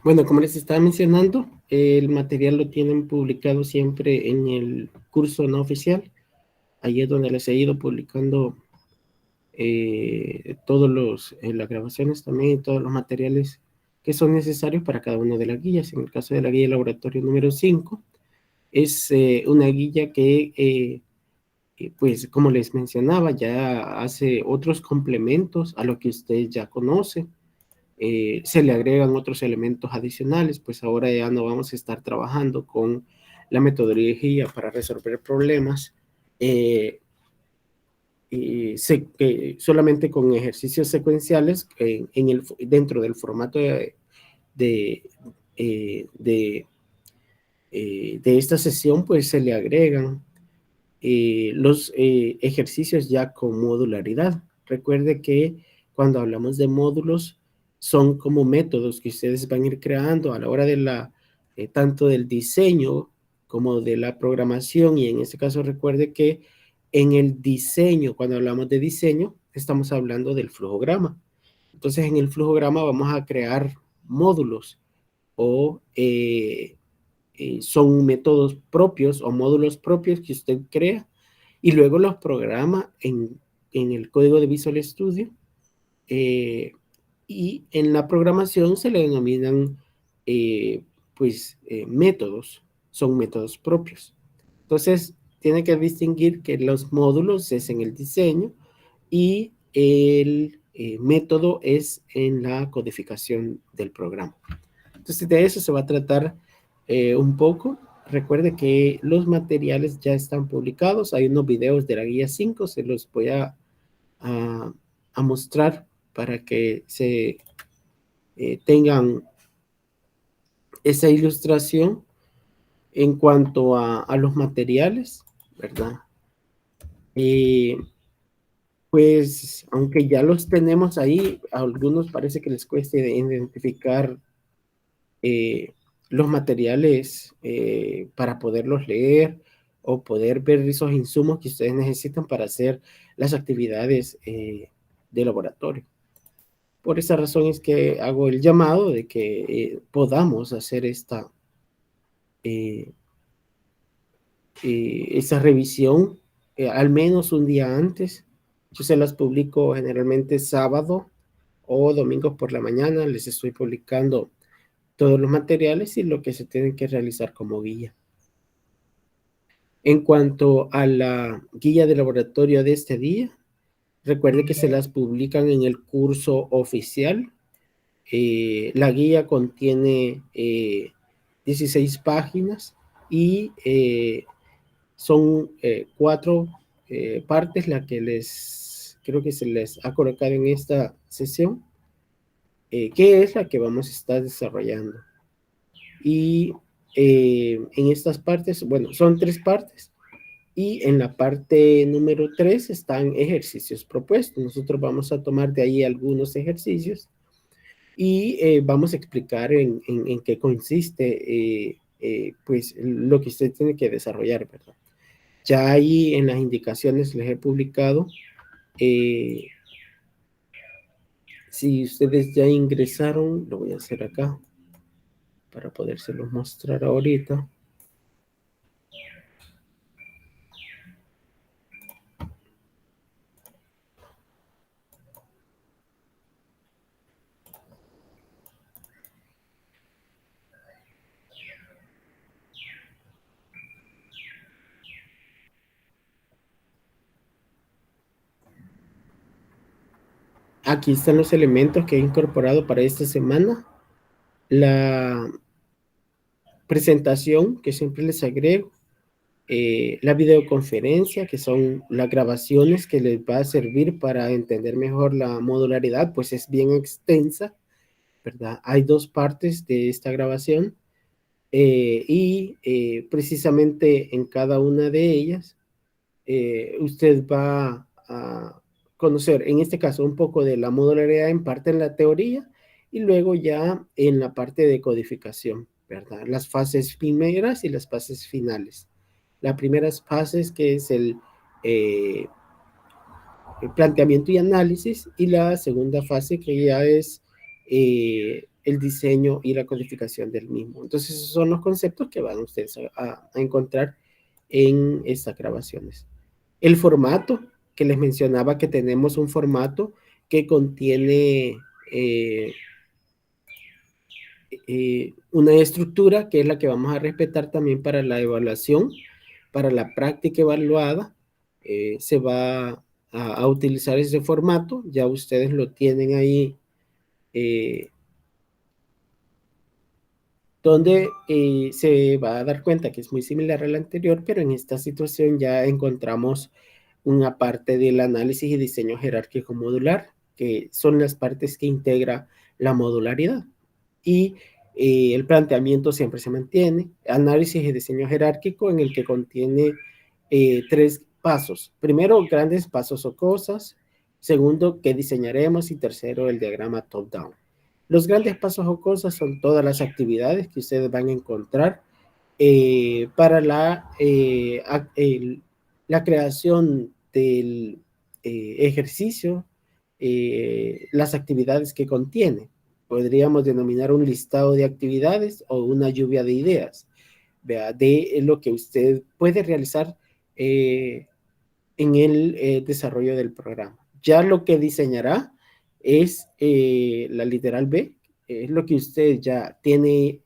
Bueno, como les estaba mencionando, el material lo tienen publicado siempre en el curso no oficial. Ahí es donde les he ido publicando las grabaciones también y todos los materiales que son necesarios para cada una de las guías. En el caso de la guía de laboratorio número 5, es una guía pues como les mencionaba, ya hace otros complementos a lo que usted ya conoce. Se le agregan otros elementos adicionales, pues ahora ya no vamos a estar trabajando con la metodología para resolver problemas eh, solamente con ejercicios secuenciales dentro del formato de, de, de esta sesión, pues se le agregan los ejercicios ya con modularidad. Recuerde que cuando hablamos de módulos, son como métodos que ustedes van a ir creando a la hora tanto del diseño como de la programación, y en este caso recuerde que en el diseño, cuando hablamos de diseño, estamos hablando del flujograma. Entonces, en el flujograma vamos a crear módulos o son métodos propios o módulos propios que usted crea y luego los programa en el código de Visual Studio, y en la programación se le denominan métodos, son métodos propios. Entonces, tiene que distinguir que los módulos es en el diseño y el método es en la codificación del programa. Entonces, de eso se va a tratar un poco. Recuerde que los materiales ya están publicados. Hay unos videos de la guía 5, se los voy a, a mostrar para que se tengan esa ilustración en cuanto a los materiales, ¿verdad? Y pues, aunque ya los tenemos ahí, a algunos parece que les cueste identificar eh, los materiales para poderlos leer o poder ver esos insumos que ustedes necesitan para hacer las actividades de laboratorio. Por esa razón es que hago el llamado de que podamos hacer eh, esa revisión al menos un día antes. Yo se las publico generalmente sábado o domingos por la mañana. Les estoy publicando todos los materiales y lo que se tiene que realizar como guía. En cuanto a la guía de laboratorio de este día, recuerde que se las publican en el curso oficial. La guía contiene 16 páginas y son 4 partes las que creo que se les ha colocado en esta sesión, que es la que vamos a estar desarrollando. Y en estas partes, bueno, son 3 partes. Y en la parte número 3 están ejercicios propuestos. Nosotros vamos a tomar de ahí algunos ejercicios y vamos a explicar en qué consiste pues lo que usted tiene que desarrollar, ¿verdad? Ya ahí en las indicaciones les he publicado. eh, si ustedes ya ingresaron, lo voy a hacer acá para podérselo mostrar ahorita. Aquí están los elementos que he incorporado para esta semana. La presentación que siempre les agrego, la videoconferencia, que son las grabaciones que les va a servir para entender mejor la modularidad, pues es bien extensa, ¿verdad? Hay 2 partes de esta grabación y precisamente en cada una de ellas usted va a conocer, en este caso, un poco de la modularidad en parte en la teoría y luego ya en la parte de codificación, ¿verdad? Las fases primeras y las fases finales. La primera fase es que es el planteamiento y análisis, y la segunda fase que ya es el diseño y la codificación del mismo. Entonces, esos son los conceptos que van ustedes a encontrar en estas grabaciones. El formato, que les mencionaba que tenemos un formato que contiene una estructura que es la que vamos a respetar también para la evaluación, para la práctica evaluada. Se va a utilizar ese formato, ya ustedes lo tienen ahí, donde se va a dar cuenta que es muy similar al anterior, pero en esta situación ya encontramos una parte del análisis y diseño jerárquico modular, que son las partes que integra la modularidad. Y el planteamiento siempre se mantiene. Análisis y diseño jerárquico, en el que contiene 3 pasos. Primero, grandes pasos o cosas. Segundo, qué diseñaremos. Y tercero, el diagrama top-down. Los grandes pasos o cosas son todas las actividades que ustedes van a encontrar para la creación del ejercicio, las actividades que contiene. Podríamos denominar un listado de actividades o una lluvia de ideas, ¿vea? De lo que usted puede realizar en el desarrollo del programa. Ya lo que diseñará es la literal B, es lo que usted ya tiene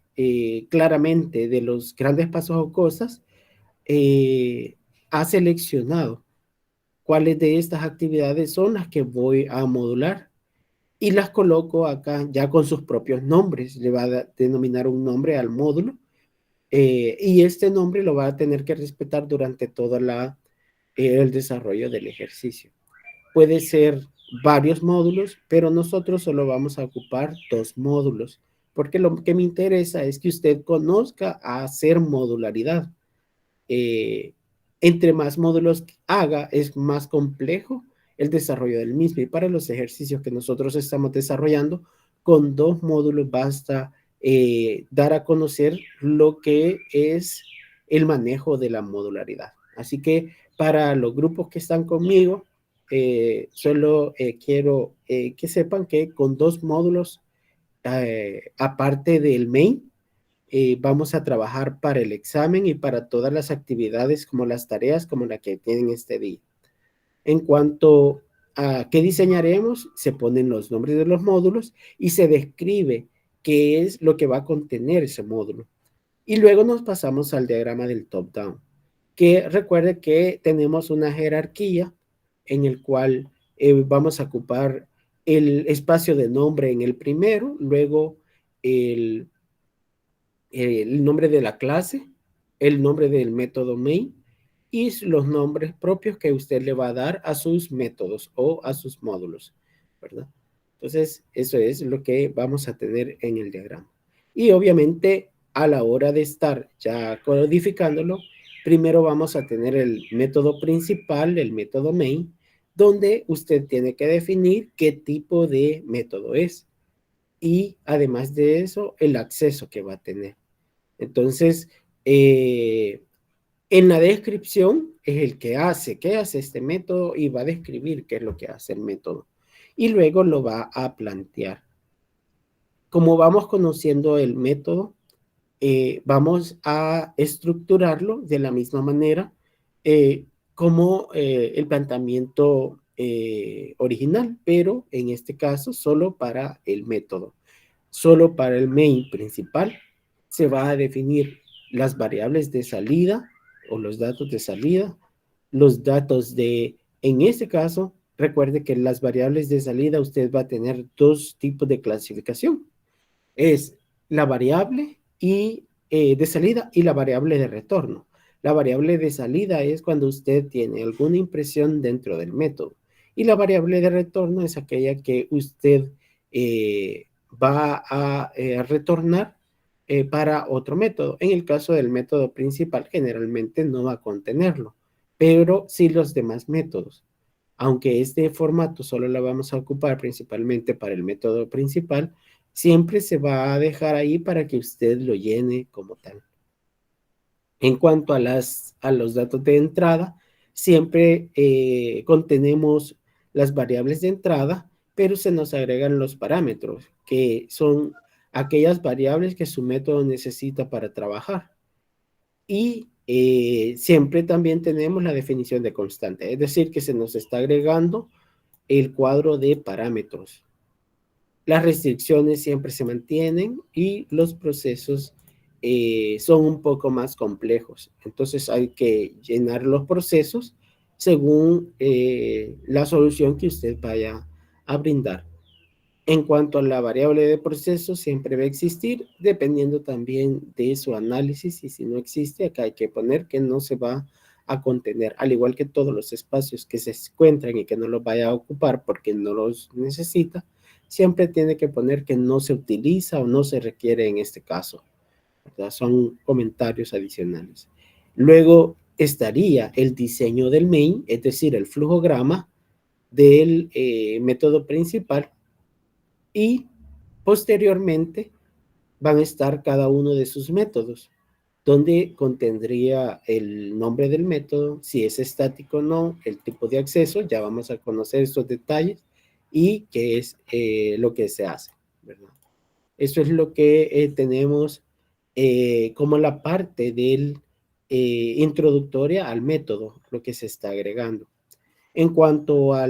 claramente de los grandes pasos o cosas, ha seleccionado cuáles de estas actividades son las que voy a modular y las coloco acá ya con sus propios nombres. Le va a denominar un nombre al módulo y este nombre lo va a tener que respetar durante todo el desarrollo del ejercicio. Puede ser varios módulos, pero nosotros solo vamos a ocupar 2 módulos, porque lo que me interesa es que usted conozca a hacer modularidad. Eh, Entre más módulos haga, es más complejo el desarrollo del mismo. Y para los ejercicios que nosotros estamos desarrollando, con 2 módulos basta dar a conocer lo que es el manejo de la modularidad. Así que para los grupos que están conmigo, solo quiero que sepan que con 2 módulos, aparte del main, vamos a trabajar para el examen y para todas las actividades como las tareas como la que tienen este día. En cuanto a qué diseñaremos, se ponen los nombres de los módulos y se describe qué es lo que va a contener ese módulo. Y luego nos pasamos al diagrama del top-down, que recuerde que tenemos una jerarquía en el cual vamos a ocupar el espacio de nombre en el primero, luego el nombre de la clase, el nombre del método main y los nombres propios que usted le va a dar a sus métodos o a sus módulos, ¿verdad? Entonces, eso es lo que vamos a tener en el diagrama. Y obviamente, a la hora de estar ya codificándolo, primero vamos a tener el método principal, el método main, donde usted tiene que definir qué tipo de método es. Y además de eso, el acceso que va a tener. Entonces, en la descripción es el que hace, qué hace este método y va a describir qué es lo que hace el método. Y luego lo va a plantear. Como vamos conociendo el método, vamos a estructurarlo de la misma manera como el planteamiento original, pero en este caso solo para el método. Solo para el main principal se va a definir las variables de salida o los datos de salida, los datos en este caso, recuerde que las variables de salida usted va a tener 2 tipos de clasificación. Es la variable de salida y la variable de retorno. La variable de salida es cuando usted tiene alguna impresión dentro del método. Y la variable de retorno es aquella que usted va a retornar para otro método. En el caso del método principal, generalmente no va a contenerlo, pero sí los demás métodos. Aunque este formato solo lo vamos a ocupar principalmente para el método principal, siempre se va a dejar ahí para que usted lo llene como tal. En cuanto a los datos de entrada, siempre contenemos las variables de entrada pero se nos agregan los parámetros, que son aquellas variables que su método necesita para trabajar. Y siempre también tenemos la definición de constante, es decir, que se nos está agregando el cuadro de parámetros. Las restricciones siempre se mantienen y los procesos son un poco más complejos. Entonces hay que llenar los procesos según la solución que usted vaya a brindar. En cuanto a la variable de proceso, siempre va a existir, dependiendo también de su análisis, y si no existe, acá hay que poner que no se va a contener, al igual que todos los espacios que se encuentran y que no los vaya a ocupar porque no los necesita, siempre tiene que poner que no se utiliza o no se requiere en este caso, ¿verdad? Son comentarios adicionales. Luego estaría el diseño del main, es decir, el flujograma del método principal, y posteriormente van a estar cada uno de sus métodos, donde contendría el nombre del método, si es estático o no, el tipo de acceso, ya vamos a conocer estos detalles, y qué es lo que se hace, ¿verdad? Eso es lo que tenemos como la parte del introductoria al método, lo que se está agregando. En cuanto a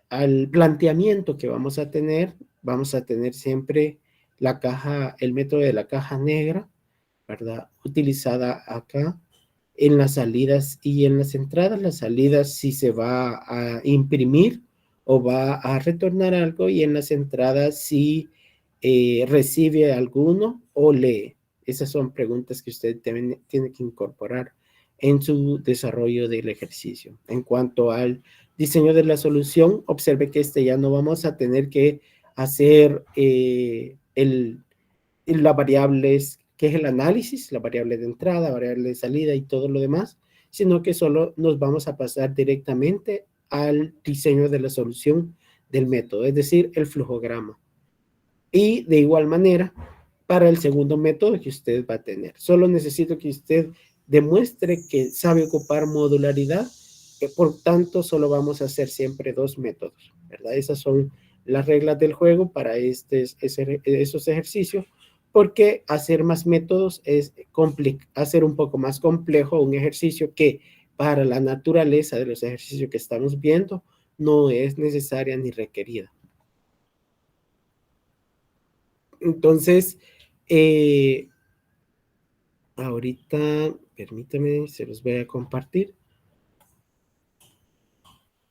al planteamiento que vamos a tener siempre la caja, el método de la caja negra, ¿verdad? Utilizada acá en las salidas y en las entradas. Las salidas si se va a imprimir o va a retornar algo, y en las entradas si recibe alguno o lee. Esas son preguntas que usted tiene que incorporar en su desarrollo del ejercicio. En cuanto al diseño de la solución, observe que ya no vamos a tener que hacer las variables, que es el análisis, la variable de entrada, variable de salida y todo lo demás, sino que solo nos vamos a pasar directamente al diseño de la solución del método, es decir, el flujograma. Y de igual manera, para el segundo método que usted va a tener, solo necesito que usted demuestre que sabe ocupar modularidad, por tanto solo vamos a hacer siempre dos métodos, ¿verdad? Esas son las reglas del juego para esos ejercicios, porque hacer más métodos es hacer un poco más complejo un ejercicio que para la naturaleza de los ejercicios que estamos viendo no es necesaria ni requerida. Entonces, ahorita, permítame, se los voy a compartir.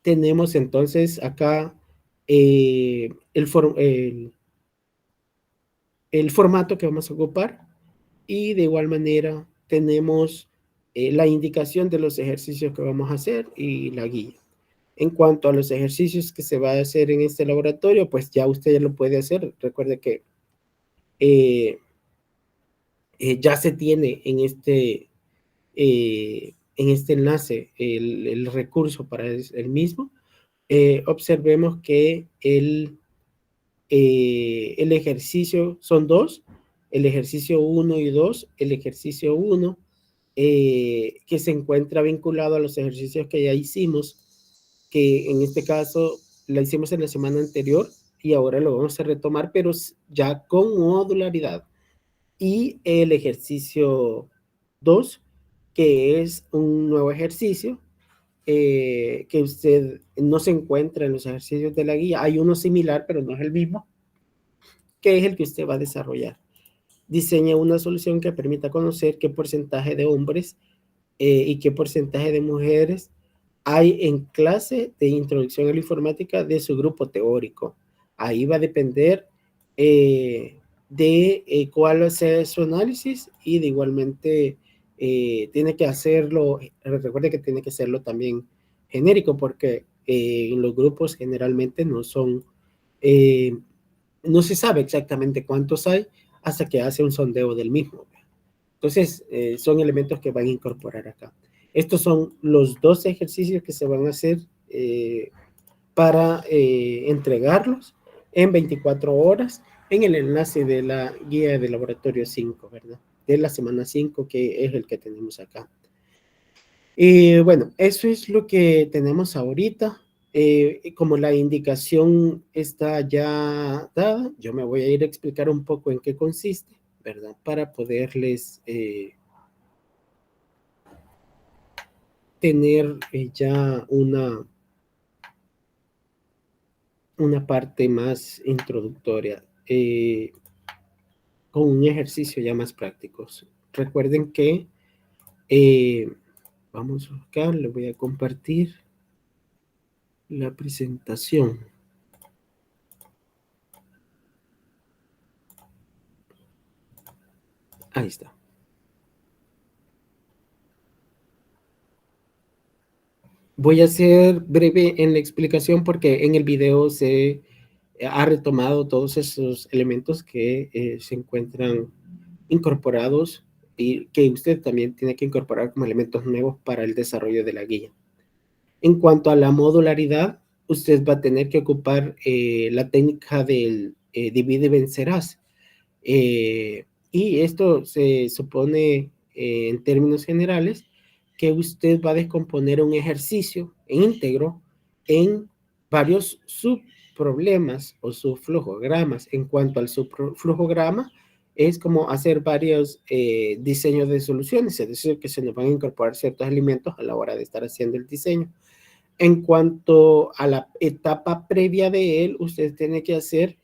Tenemos entonces acá el formato que vamos a ocupar, y de igual manera tenemos la indicación de los ejercicios que vamos a hacer y la guía. En cuanto a los ejercicios que se va a hacer en este laboratorio, pues ya usted ya lo puede hacer. Recuerde que ya se tiene en este enlace el recurso para el mismo. Observemos que el ejercicio son dos, el ejercicio 1 y 2. El ejercicio 1 que se encuentra vinculado a los ejercicios que ya hicimos, que en este caso la hicimos en la semana anterior y ahora lo vamos a retomar, pero ya con modularidad. Y el ejercicio 2, que es un nuevo ejercicio que usted no se encuentra en los ejercicios de la guía. Hay uno similar, pero no es el mismo, que es el que usted va a desarrollar. Diseña una solución que permita conocer qué porcentaje de hombres y qué porcentaje de mujeres hay en clase de introducción a la informática de su grupo teórico. Ahí va a depender de cuál sea su análisis, y de igualmente tiene que hacerlo, recuerde que tiene que hacerlo también genérico, porque en los grupos generalmente no se sabe exactamente cuántos hay hasta que hace un sondeo del mismo. Entonces, son elementos que van a incorporar acá. Estos son los dos ejercicios que se van a hacer para entregarlos en 24 horas en el enlace de la guía de laboratorio 5, ¿verdad? De la semana 5, que es el que tenemos acá. Y bueno, eso es lo que tenemos ahorita. Como la indicación está ya dada, yo me voy a ir a explicar un poco en qué consiste, ¿verdad? Para poderles tener ya una parte más introductoria con un ejercicio ya más práctico. Recuerden que vamos a buscar, le voy a compartir la presentación. Ahí está. Voy a ser breve en la explicación porque en el video se ha retomado todos esos elementos que se encuentran incorporados y que usted también tiene que incorporar como elementos nuevos para el desarrollo de la guía. En cuanto a la modularidad, usted va a tener que ocupar la técnica del divide y vencerás. Y esto se supone, en términos generales, que usted va a descomponer un ejercicio íntegro en varios subproblemas o subflujogramas. En cuanto al subflujograma, es como hacer varios diseños de soluciones, es decir, que se nos van a incorporar ciertos elementos a la hora de estar haciendo el diseño. En cuanto a la etapa previa de él, usted tiene que hacer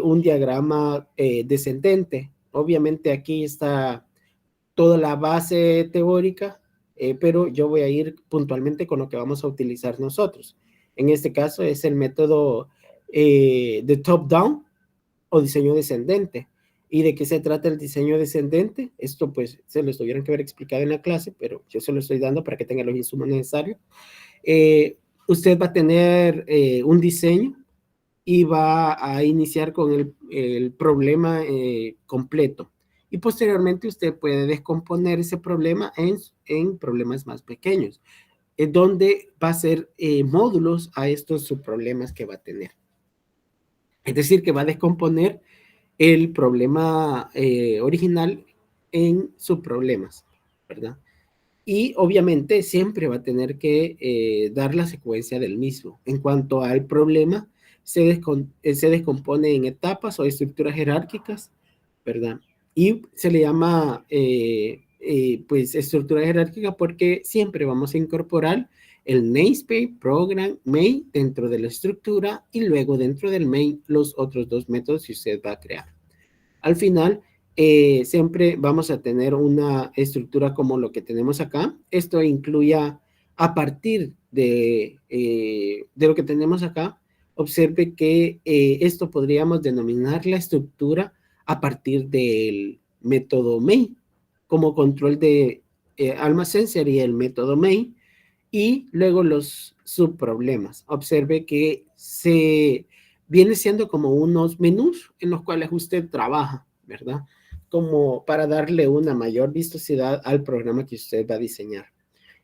un diagrama descendente. Obviamente aquí está toda la base teórica, pero yo voy a ir puntualmente con lo que vamos a utilizar nosotros. En este caso es el método de top-down o diseño descendente. ¿Y de qué se trata el diseño descendente? Esto pues se lo tuvieron que haber explicado en la clase, pero yo se lo estoy dando para que tenga los insumos necesarios. Usted va a tener un diseño y va a iniciar con el problema completo. Y posteriormente usted puede descomponer ese problema en problemas más pequeños, donde va a ser módulos a estos subproblemas que va a tener. Es decir, que va a descomponer el problema original en subproblemas, ¿verdad? Y obviamente siempre va a tener que dar la secuencia del mismo. En cuanto al problema, se descompone en etapas o estructuras jerárquicas, ¿verdad? Y se le llama pues estructura jerárquica porque siempre vamos a incorporar el namespace, program, main dentro de la estructura y luego dentro del main los otros dos métodos que usted va a crear. Al final, siempre vamos a tener una estructura como lo que tenemos acá. Esto incluye a partir de lo que tenemos acá, observe que esto podríamos denominar la estructura a partir del método main. Como control de almacén sería el método main y luego los subproblemas. Observe que se viene siendo como unos menús en los cuales usted trabaja, ¿verdad? Como para darle una mayor vistosidad al programa que usted va a diseñar.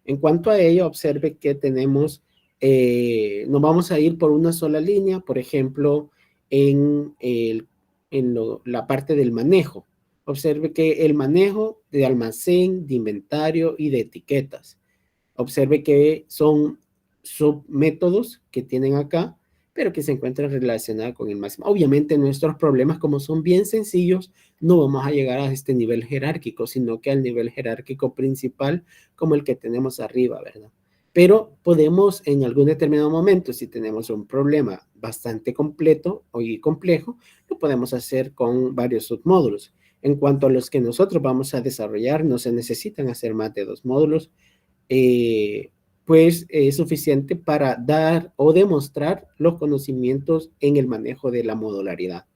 En cuanto a ello, observe que tenemos, nos vamos a ir por una sola línea, por ejemplo, la parte del manejo. Observe que el manejo de almacén, de inventario y de etiquetas. Observe que son submétodos que tienen acá, pero que se encuentran relacionados con el máximo. Obviamente nuestros problemas, como son bien sencillos, no vamos a llegar a este nivel jerárquico, sino que al nivel jerárquico principal, como el que tenemos arriba, ¿verdad? Pero podemos en algún determinado momento, si tenemos un problema bastante completo y complejo, lo podemos hacer con varios submódulos. En cuanto a los que nosotros vamos a desarrollar, no se necesitan hacer más de 2 módulos, pues es suficiente para dar o demostrar los conocimientos en el manejo de la modularidad.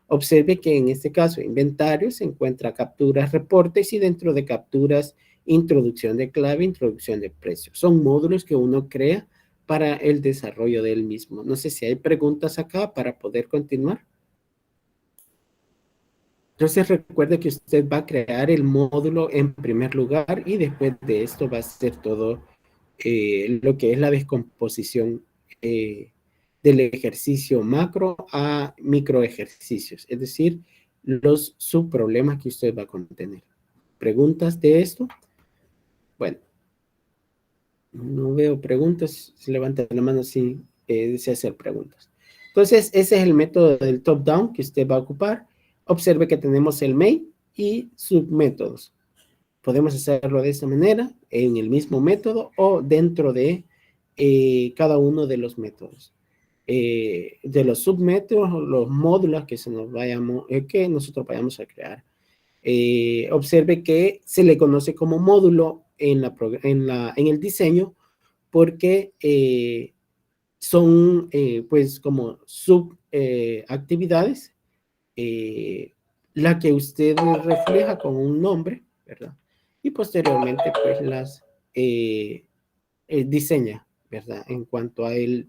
Observe que en este caso, inventario, se encuentra capturas, reportes y dentro de capturas, introducción de clave, introducción de precio. Son módulos que uno crea para el desarrollo del mismo. No sé si hay preguntas acá para poder continuar. Entonces recuerde que usted va a crear el módulo en primer lugar y después de esto va a ser todo lo que es la descomposición del ejercicio macro a micro ejercicios, es decir, los subproblemas que usted va a contener. ¿Preguntas de esto? Bueno, No veo preguntas. Se levanta la mano si desea hacer preguntas. Entonces, ese es el método del top-down que usted va a ocupar. Observe que tenemos el main y submétodos. Podemos hacerlo de esta manera, en el mismo método o dentro de cada uno de los métodos. De los submétodos, los módulos que, que nosotros vayamos a crear. Observe que se le conoce como módulo en el diseño porque son pues como subactividades, la que usted refleja con un nombre, ¿verdad? Y posteriormente pues las diseña, ¿verdad? En cuanto a el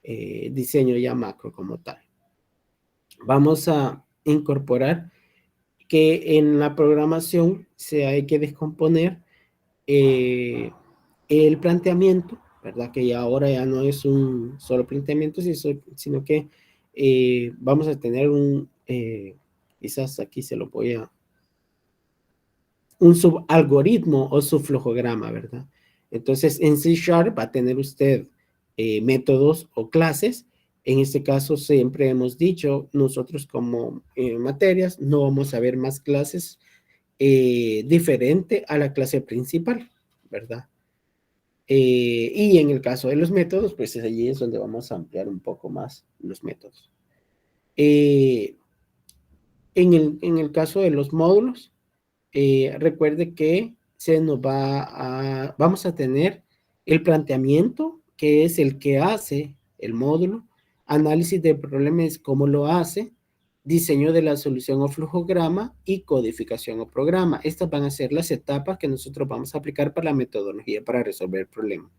diseño ya macro como tal. Vamos a incorporar que en la programación se hay que descomponer el planteamiento, ¿verdad? Que ya ahora ya no es un solo planteamiento, sino que vamos a tener quizás aquí se lo voy a, un subalgoritmo o subflujograma, ¿verdad? Entonces, en C# va a tener usted métodos o clases. En este caso, siempre hemos dicho, nosotros como materias, no vamos a ver más clases diferente a la clase principal, ¿verdad? Y en el caso de los métodos, pues allí es donde vamos a ampliar un poco más los métodos. Eh, en el caso de los módulos, recuerde que vamos a tener el planteamiento, que es el que hace el módulo, análisis de problemas, cómo lo hace, diseño de la solución o flujograma y codificación o programa. Estas van a ser las etapas que nosotros vamos a aplicar para la metodología para resolver el problema.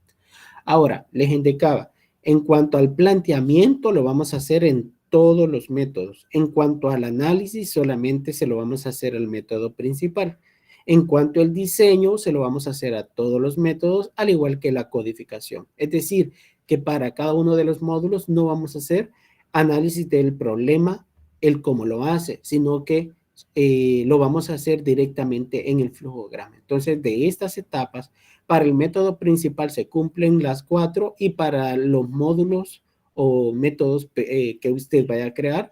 Ahora, les indicaba, en cuanto al planteamiento, lo vamos a hacer en todos los métodos. En cuanto al análisis, solamente se lo vamos a hacer al método principal. En cuanto al diseño, se lo vamos a hacer a todos los métodos, al igual que la codificación. Es decir, que para cada uno de los módulos no vamos a hacer análisis del problema, el cómo lo hace, sino que lo vamos a hacer directamente en el flujograma. Entonces, de estas etapas, para el método principal se cumplen las 4 y para los módulos o métodos que usted vaya a crear,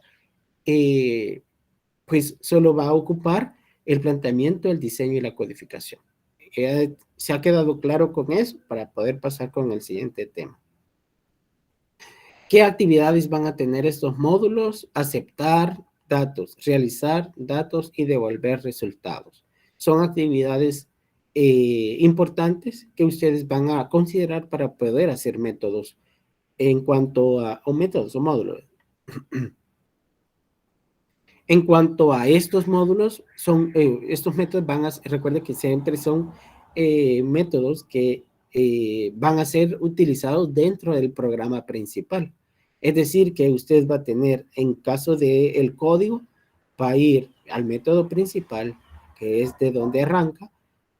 pues solo va a ocupar el planteamiento, el diseño y la codificación. ¿Se ha quedado claro con eso? Para poder pasar con el siguiente tema. ¿Qué actividades van a tener estos módulos? Aceptar datos, realizar datos y devolver resultados. Son actividades importantes que ustedes van a considerar para poder hacer métodos en cuanto a, o métodos o módulos. En cuanto a estos módulos, estos métodos recuerden que siempre son métodos que van a ser utilizados dentro del programa principal. Es decir, que usted va a tener, en caso del código, va a ir al método principal, que es de donde arranca.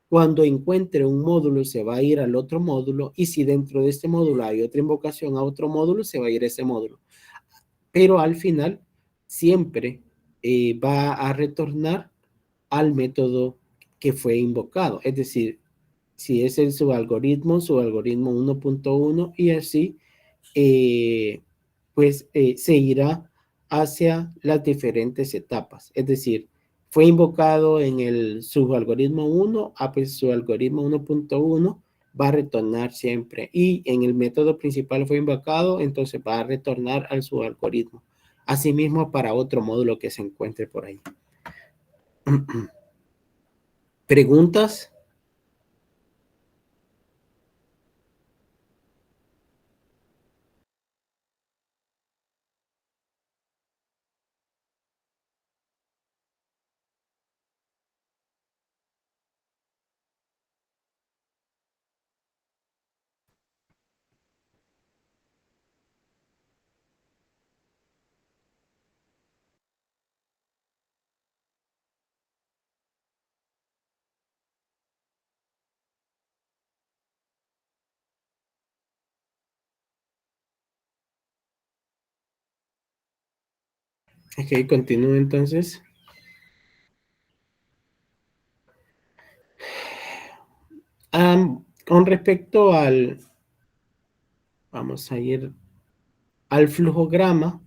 Cuando encuentre un módulo, se va a ir al otro módulo, y si dentro de este módulo hay otra invocación a otro módulo, se va a ir a ese módulo. Pero al final, siempre va a retornar al método que fue invocado. Es decir, si es el subalgoritmo 1.1 y así, pues se irá hacia las diferentes etapas. Es decir, fue invocado en el subalgoritmo 1, pues su algoritmo 1.1 va a retornar siempre. Y en el método principal fue invocado, entonces va a retornar al subalgoritmo. Asimismo, para otro módulo que se encuentre por ahí. ¿Preguntas? Ok, continúo entonces. Con respecto al, vamos a ir al flujograma,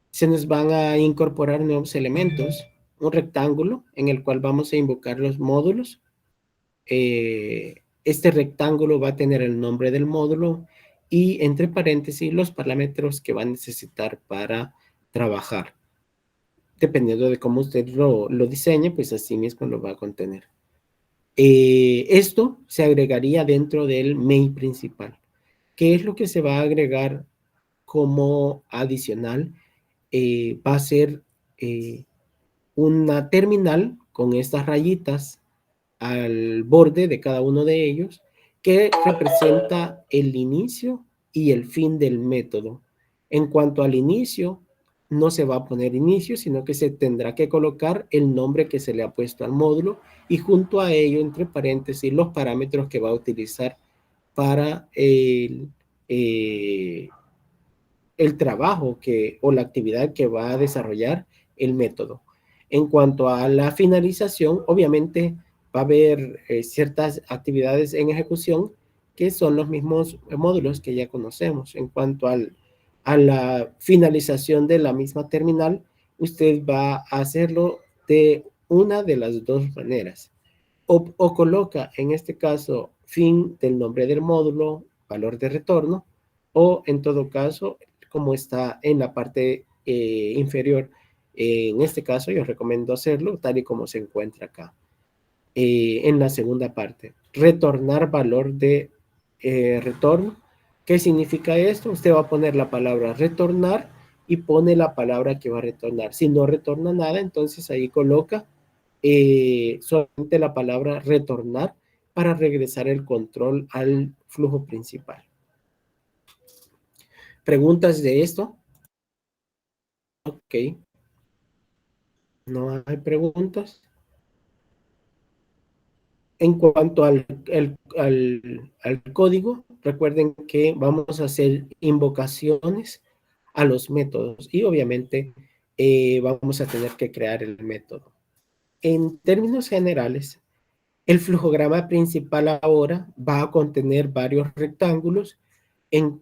se nos van a incorporar nuevos elementos, un rectángulo en el cual vamos a invocar los módulos. Este rectángulo va a tener el nombre del módulo y entre paréntesis los parámetros que va a necesitar para trabajar. Dependiendo de cómo usted lo diseñe, pues así mismo lo va a contener. Esto se agregaría dentro del main principal. ¿Qué es lo que se va a agregar como adicional? Va a ser una terminal con estas rayitas al borde de cada uno de ellos que representa el inicio y el fin del método. En cuanto al inicio, no se va a poner inicio, sino que se tendrá que colocar el nombre que se le ha puesto al módulo y junto a ello, entre paréntesis, los parámetros que va a utilizar para el trabajo o la actividad que va a desarrollar el método. En cuanto a la finalización, obviamente va a haber ciertas actividades en ejecución que son los mismos módulos que ya conocemos. En cuanto a la finalización de la misma terminal, usted va a hacerlo de una de las dos maneras. O coloca, en este caso, fin del nombre del módulo, valor de retorno, o en todo caso, como está en la parte inferior, en este caso yo recomiendo hacerlo tal y como se encuentra acá. En la segunda parte, retornar valor de retorno. ¿Qué significa esto? Usted va a poner la palabra retornar y pone la palabra que va a retornar. Si no retorna nada, entonces ahí coloca solamente la palabra retornar para regresar el control al flujo principal. ¿Preguntas de esto? Ok. No hay preguntas. En cuanto al código, recuerden que vamos a hacer invocaciones a los métodos y obviamente vamos a tener que crear el método. En términos generales, el flujograma principal ahora va a contener varios rectángulos. En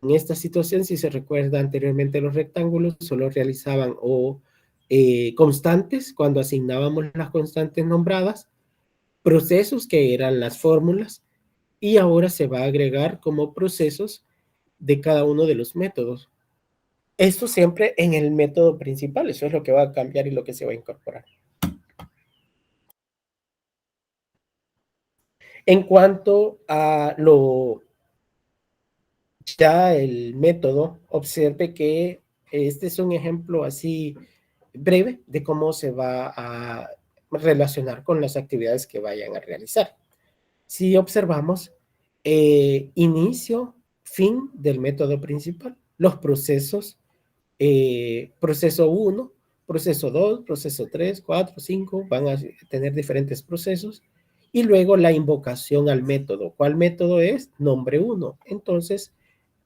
esta situación, si se recuerda anteriormente, los rectángulos solo realizaban constantes cuando asignábamos las constantes nombradas, procesos que eran las fórmulas, y ahora se va a agregar como procesos de cada uno de los métodos. Esto siempre en el método principal, eso es lo que va a cambiar y lo que se va a incorporar. En cuanto a ya el método, observe que este es un ejemplo así breve de cómo se va a relacionar con las actividades que vayan a realizar. Si observamos inicio, fin del método principal, los procesos, proceso 1, proceso 2, proceso 3, 4, 5, van a tener diferentes procesos, y luego la invocación al método. ¿Cuál método es? Nombre 1. Entonces,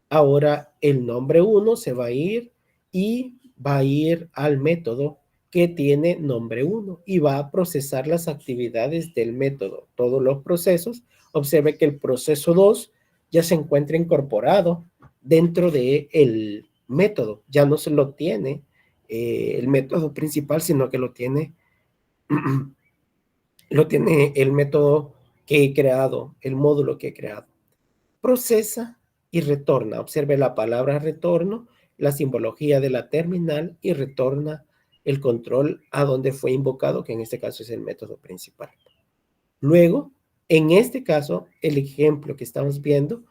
ahora el nombre 1 se va a ir y va a ir al método que tiene nombre 1 y va a procesar las actividades del método, todos los procesos. Observe que el proceso 2 ya se encuentra incorporado dentro del método, ya no se lo tiene el método principal, sino que lo tiene el método que he creado, el módulo que he creado. Procesa y retorna. Observe la palabra retorno, la simbología de la terminal y retorna el control a donde fue invocado, que en este caso es el método principal. Luego, en este caso, el ejemplo que estamos viendo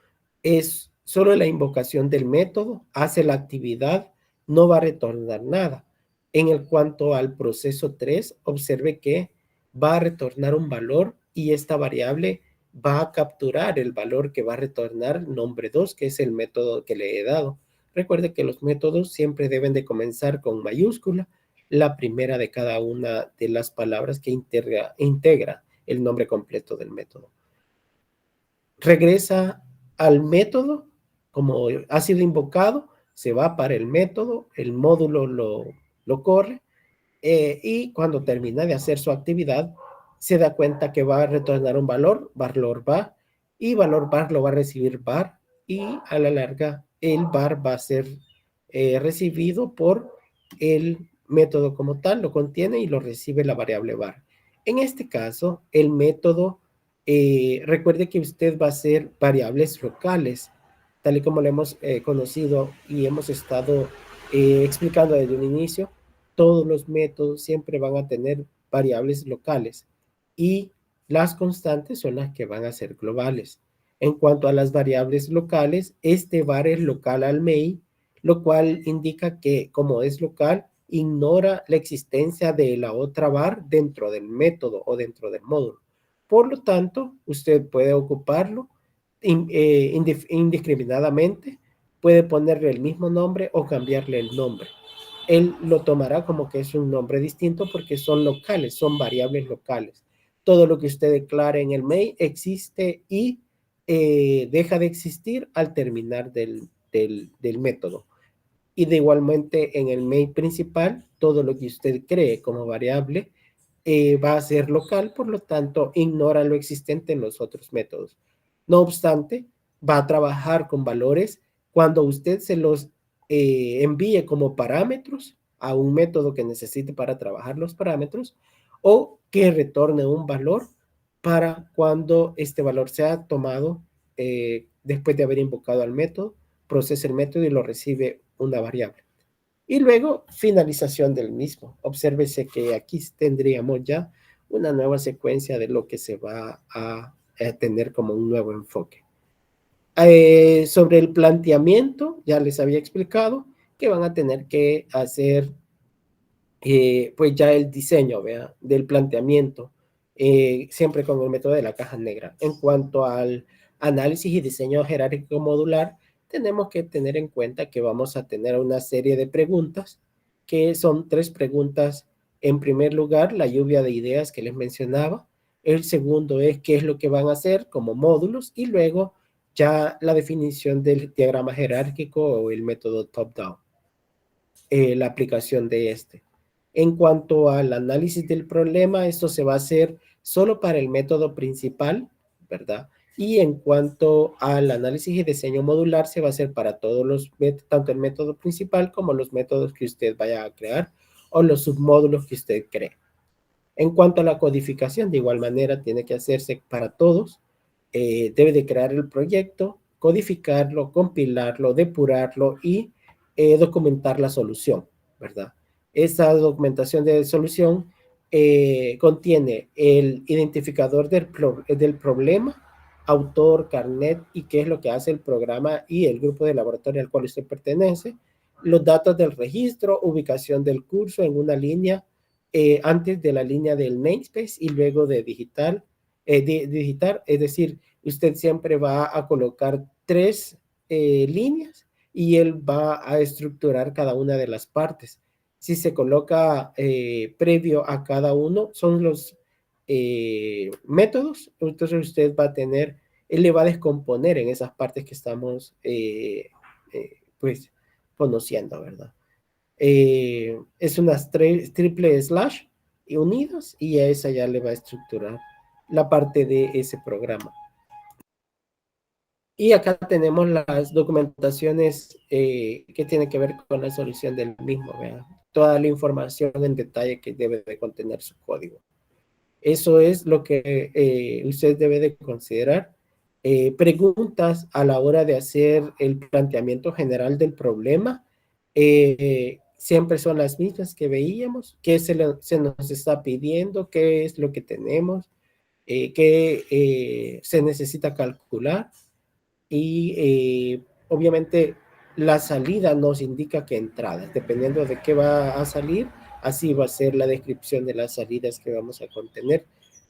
es solo la invocación del método, hace la actividad, no va a retornar nada. En el cuanto al proceso 3, observe que va a retornar un valor y esta variable va a capturar el valor que va a retornar nombre 2, que es el método que le he dado. Recuerde que los métodos siempre deben de comenzar con mayúscula, la primera de cada una de las palabras que integra el nombre completo del método. Regresa al método, como ha sido invocado, se va para el método, el módulo lo corre, y cuando termina de hacer su actividad, se da cuenta que va a retornar un valor va y valor var lo va a recibir var, y a la larga el var va a ser recibido por el método como tal, lo contiene y lo recibe la variable var. En este caso, el método, recuerde que usted va a hacer variables locales, tal y como lo hemos conocido y hemos estado explicando desde un inicio. Todos los métodos siempre van a tener variables locales y las constantes son las que van a ser globales. En cuanto a las variables locales, este var es local al main, lo cual indica que como es local, ignora la existencia de la otra var dentro del método o dentro del módulo. Por lo tanto, usted puede ocuparlo indiscriminadamente, puede ponerle el mismo nombre o cambiarle el nombre. Él lo tomará como que es un nombre distinto porque son locales, son variables locales. Todo lo que usted declare en el main existe y deja de existir al terminar del método. Y de igualmente en el main principal, todo lo que usted cree como variable va a ser local, por lo tanto, ignora lo existente en los otros métodos. No obstante, va a trabajar con valores cuando usted se los envíe como parámetros a un método que necesite para trabajar los parámetros o que retorne un valor para cuando este valor sea tomado después de haber invocado al método, procesa el método y lo recibe una variable. Y luego finalización del mismo. Obsérvese que aquí tendríamos ya una nueva secuencia de lo que se va a tener como un nuevo enfoque. Sobre el planteamiento, ya les había explicado que van a tener que hacer pues ya el diseño, ¿vea? Del planteamiento, siempre con el método de la caja negra. En cuanto al análisis y diseño jerárquico modular, tenemos que tener en cuenta que vamos a tener una serie de preguntas, que son 3 preguntas. En primer lugar, la lluvia de ideas que les mencionaba. El segundo es qué es lo que van a hacer como módulos y luego ya la definición del diagrama jerárquico o el método top-down, la aplicación de este. En cuanto al análisis del problema, esto se va a hacer solo para el método principal, ¿verdad? Y en cuanto al análisis y diseño modular, se va a hacer para todos los, tanto el método principal como los métodos que usted vaya a crear o los submódulos que usted cree. En cuanto a la codificación, de igual manera, tiene que hacerse para todos. Debe de crear el proyecto, codificarlo, compilarlo, depurarlo y documentar la solución, ¿verdad? Esa documentación de solución contiene el identificador del problema, autor, carnet y qué es lo que hace el programa y el grupo de laboratorio al cual usted pertenece, los datos del registro, ubicación del curso en una línea antes de la línea del namespace y luego de digitar, es decir, usted siempre va a colocar 3 líneas y él va a estructurar cada una de las partes. Si se coloca previo a cada uno, son los métodos, entonces usted va a tener, él le va a descomponer en esas partes que estamos pues conociendo, ¿verdad? Es unas triple slash y unidos y a esa ya le va a estructurar la parte de ese programa. Y acá tenemos las documentaciones que tienen que ver con la solución del mismo, ¿verdad? Toda la información en detalle que debe de contener su código. Eso es lo que usted debe de considerar. Preguntas a la hora de hacer el planteamiento general del problema siempre son las mismas que veíamos. ¿Qué se nos está pidiendo? ¿Qué es lo que tenemos? ¿Qué se necesita calcular? Y obviamente la salida nos indica que entradas, dependiendo de qué va a salir, así va a ser la descripción de las salidas que vamos a contener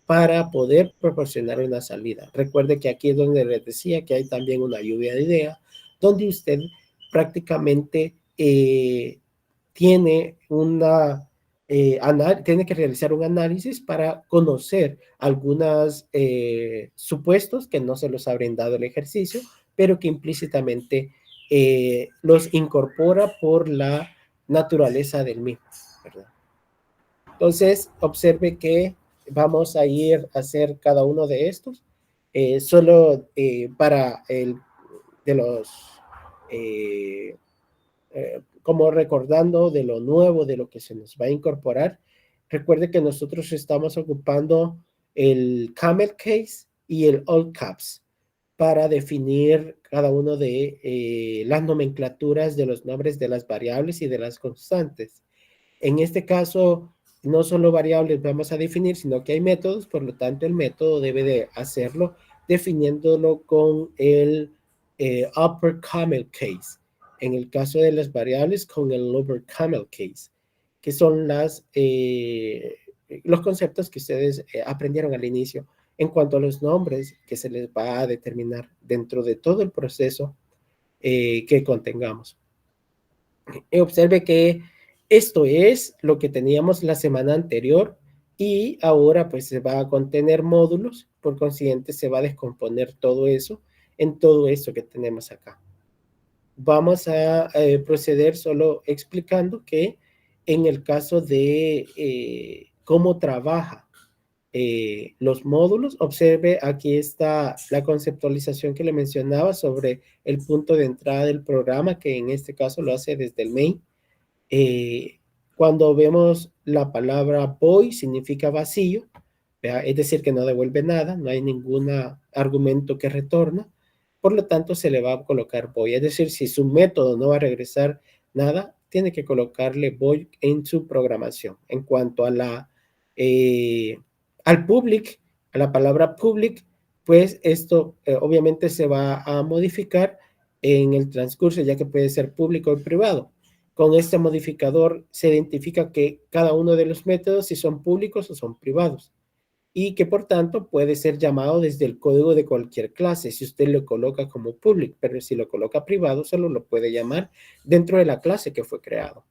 para poder proporcionar una salida. Recuerde que aquí es donde les decía que hay también una lluvia de ideas, donde usted prácticamente tiene tiene que realizar un análisis para conocer algunos supuestos que no se los ha brindado el ejercicio, pero que implícitamente los incorpora por la naturaleza del mismo, ¿verdad? Entonces, observe que vamos a ir a hacer cada uno de estos. Solo para el de los, eh, como recordando de lo nuevo, de lo que se nos va a incorporar. Recuerde que nosotros estamos ocupando el camel case y el all caps para definir cada uno de las nomenclaturas de los nombres de las variables y de las constantes. En este caso, no solo variables vamos a definir, sino que hay métodos, por lo tanto el método debe de hacerlo definiéndolo con el upper camel case. En el caso de las variables, con el lower camel case, que son los conceptos que ustedes aprendieron al inicio en cuanto a los nombres que se les va a determinar dentro de todo el proceso que contengamos. Observe que esto es lo que teníamos la semana anterior y ahora pues se va a contener módulos, por consiguiente se va a descomponer todo eso en todo esto que tenemos acá. Vamos a proceder solo explicando que en el caso de cómo trabaja los módulos, observe aquí está la conceptualización que le mencionaba sobre el punto de entrada del programa, que en este caso lo hace desde el main. Cuando vemos la palabra void significa vacío, ¿verdad? Es decir, que no devuelve nada, no hay ningún argumento que retorna, por lo tanto se le va a colocar void, es decir, si su método no va a regresar nada, tiene que colocarle void en su programación. En cuanto a al public, a la palabra public, pues esto obviamente se va a modificar en el transcurso, ya que puede ser público o privado. Con este modificador se identifica que cada uno de los métodos si son públicos o son privados y que por tanto puede ser llamado desde el código de cualquier clase si usted lo coloca como public, pero si lo coloca privado solo lo puede llamar dentro de la clase que fue creado.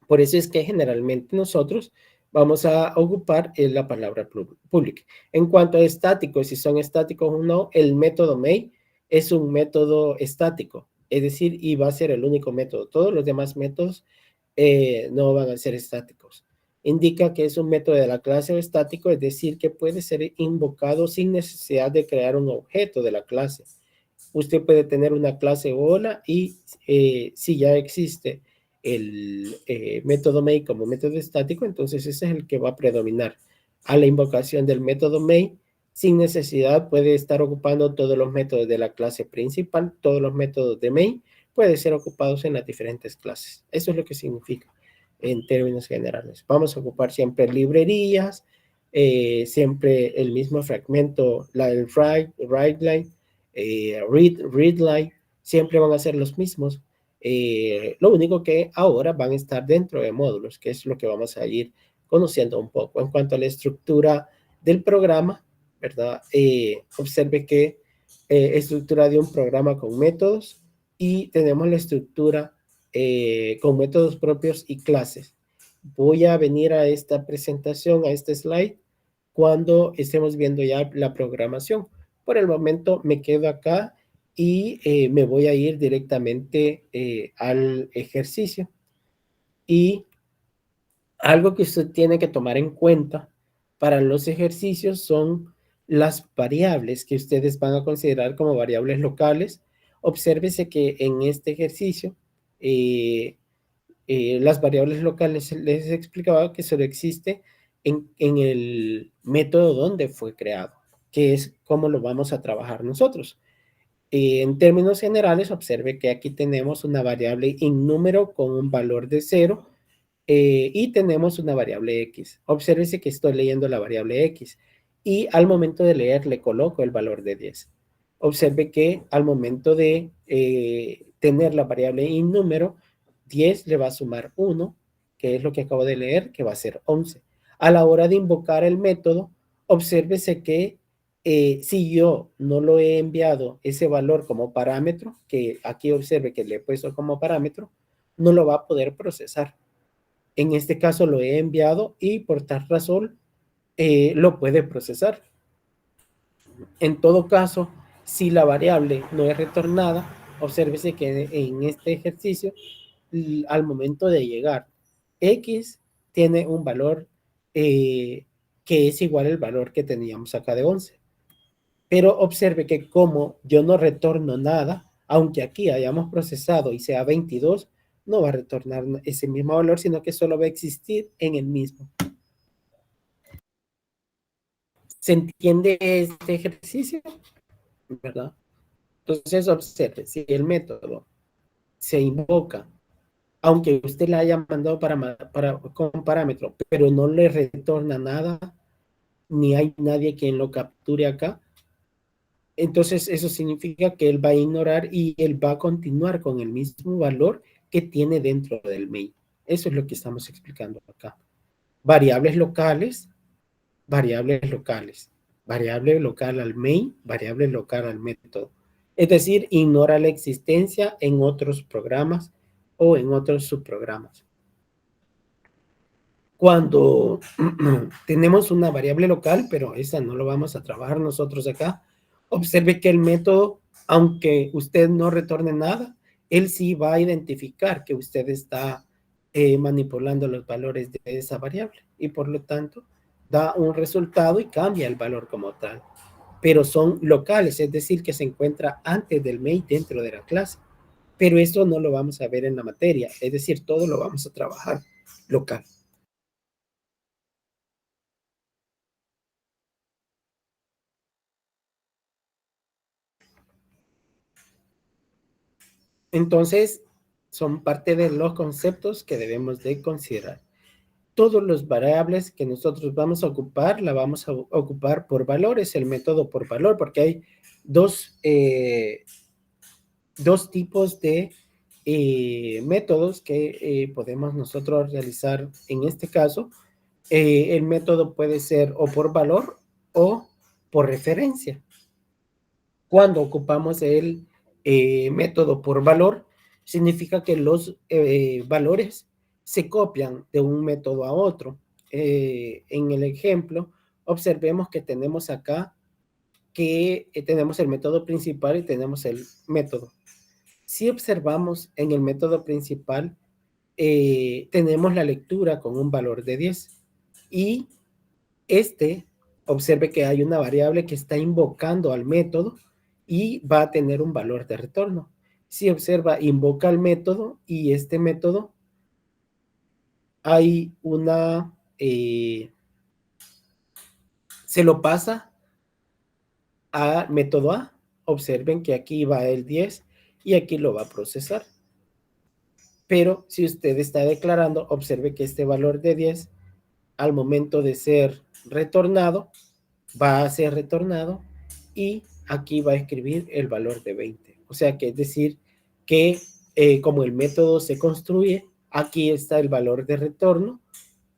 Por eso es que generalmente nosotros vamos a ocupar la palabra public. En cuanto a estáticos, si son estáticos o no, el método main es un método estático, es decir, y va a ser el único método. Todos los demás métodos no van a ser estáticos. Indica que es un método de la clase o estático, es decir, que puede ser invocado sin necesidad de crear un objeto de la clase. Usted puede tener una clase hola y si ya existe el método main como método estático, entonces ese es el que va a predominar. A la invocación del método main, sin necesidad puede estar ocupando todos los métodos de la clase principal, todos los métodos de main pueden ser ocupados en las diferentes clases. Eso es lo que significa en términos generales. Vamos a ocupar siempre librerías, siempre el mismo fragmento, el write line, read line, siempre van a ser los mismos. Lo único que ahora van a estar dentro de módulos, que es lo que vamos a ir conociendo un poco. En cuanto a la estructura del programa, ¿verdad? Observe que estructura de un programa con métodos y tenemos la estructura con métodos propios y clases. Voy a venir a esta presentación, a este slide, cuando estemos viendo ya la programación. Por el momento me quedo acá y me voy a ir directamente al ejercicio. Y algo que usted tiene que tomar en cuenta para los ejercicios son las variables que ustedes van a considerar como variables locales. Obsérvese que en este ejercicio las variables locales les explicaba que solo existe en el método donde fue creado, que es cómo lo vamos a trabajar nosotros. En términos generales, observe que aquí tenemos una variable in número con un valor de 0 y tenemos una variable x. Obsérvese que estoy leyendo la variable x y al momento de leer le coloco el valor de 10. Observe que al momento de tener la variable in número, 10 le va a sumar 1, que es lo que acabo de leer, que va a ser 11. A la hora de invocar el método, obsérvese que si yo no lo he enviado ese valor como parámetro, que aquí observe que le he puesto como parámetro, no lo va a poder procesar. En este caso lo he enviado y por tal razón lo puede procesar. En todo caso, si la variable no es retornada, obsérvese que en este ejercicio, al momento de llegar, X tiene un valor que es igual al valor que teníamos acá de 11. Pero observe que como yo no retorno nada, aunque aquí hayamos procesado y sea 22, no va a retornar ese mismo valor, sino que solo va a existir en el mismo. ¿Se entiende este ejercicio? ¿Verdad? Entonces observe, si el método se invoca, aunque usted la haya mandado con parámetro, pero no le retorna nada, ni hay nadie quien lo capture acá, entonces eso significa que él va a ignorar y él va a continuar con el mismo valor que tiene dentro del main. Eso es lo que estamos explicando acá. Variables locales, variables locales, variable local al main, variable local al método. Es decir, ignora la existencia en otros programas o en otros subprogramas. Cuando tenemos una variable local, pero esa no lo vamos a trabajar nosotros acá, observe que el método, aunque usted no retorne nada, él sí va a identificar que usted está manipulando los valores de esa variable y por lo tanto da un resultado y cambia el valor como tal. Pero son locales, es decir, que se encuentra antes del main dentro de la clase. Pero esto no lo vamos a ver en la materia, es decir, todo lo vamos a trabajar local. Entonces, son parte de los conceptos que debemos de considerar. Todos los variables que nosotros vamos a ocupar, la vamos a ocupar por valores, el método por valor, porque hay dos, dos tipos de métodos que podemos nosotros realizar en este caso. El método puede ser o por valor o por referencia. Cuando ocupamos el método por valor, significa que los valores se copian de un método a otro. En el ejemplo, observemos que tenemos acá que tenemos el método principal y tenemos el método. Si observamos en el método principal, tenemos la lectura con un valor de 10 y este, observe que hay una variable que está invocando al método y va a tener un valor de retorno. Si observa, invoca al método y este método hay una, se lo pasa a método A. Observen que aquí va el 10 y aquí lo va a procesar. Pero si usted está declarando, observe que este valor de 10 al momento de ser retornado va a ser retornado y aquí va a escribir el valor de 20. O sea que es decir que como el método se construye, aquí está el valor de retorno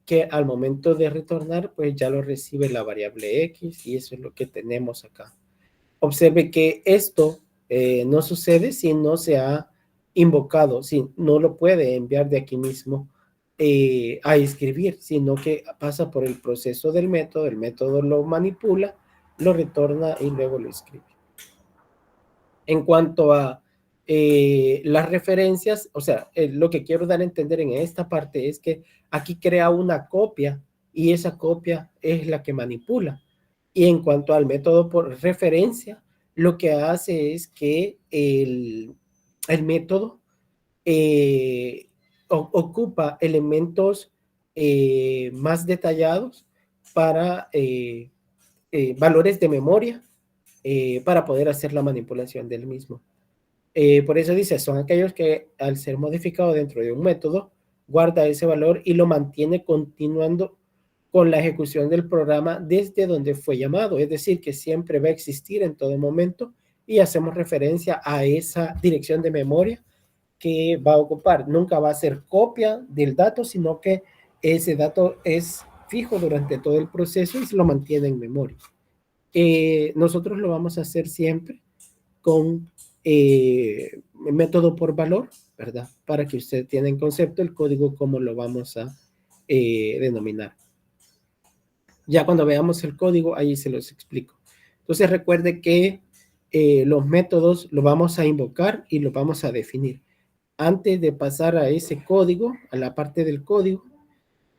que al momento de retornar pues ya lo recibe la variable X y eso es lo que tenemos acá. Observe que esto no sucede si no se ha invocado, si no lo puede enviar de aquí mismo a escribir, sino que pasa por el proceso del método, el método lo manipula, lo retorna y luego lo escribe. En cuanto a las referencias, o sea, lo que quiero dar a entender en esta parte es que aquí crea una copia y esa copia es la que manipula. Y en cuanto al método por referencia, lo que hace es que el método ocupa elementos más detallados para valores de memoria para poder hacer la manipulación del mismo. Por eso dice, son aquellos que al ser modificado dentro de un método, guarda ese valor y lo mantiene continuando con la ejecución del programa desde donde fue llamado. Es decir, que siempre va a existir en todo momento y hacemos referencia a esa dirección de memoria que va a ocupar. Nunca va a ser copia del dato, sino que ese dato es fijo durante todo el proceso y se lo mantiene en memoria. Nosotros lo vamos a hacer siempre con método por valor, ¿verdad? Para que usted tenga en concepto el código, cómo lo vamos a denominar. Ya cuando veamos el código, ahí se los explico. Entonces recuerde que los métodos los vamos a invocar y los vamos a definir. Antes de pasar a ese código, a la parte del código,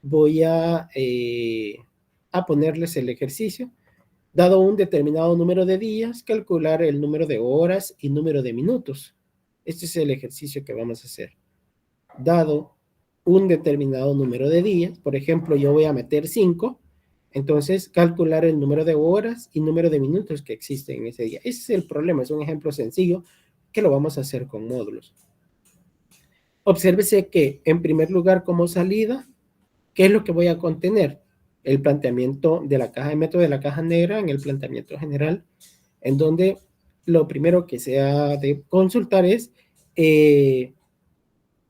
voy a a ponerles el ejercicio. Dado un determinado número de días, calcular el número de horas y número de minutos. Este es el ejercicio que vamos a hacer. Dado un determinado número de días, por ejemplo, yo voy a meter 5, entonces calcular el número de horas y número de minutos que existen en ese día. Ese es el problema, es un ejemplo sencillo que lo vamos a hacer con módulos. Obsérvese que, en primer lugar, como salida, ¿qué es lo que voy a contener? El planteamiento de la caja de método de la caja negra en el planteamiento general, en donde lo primero que se ha de consultar es, ¿qué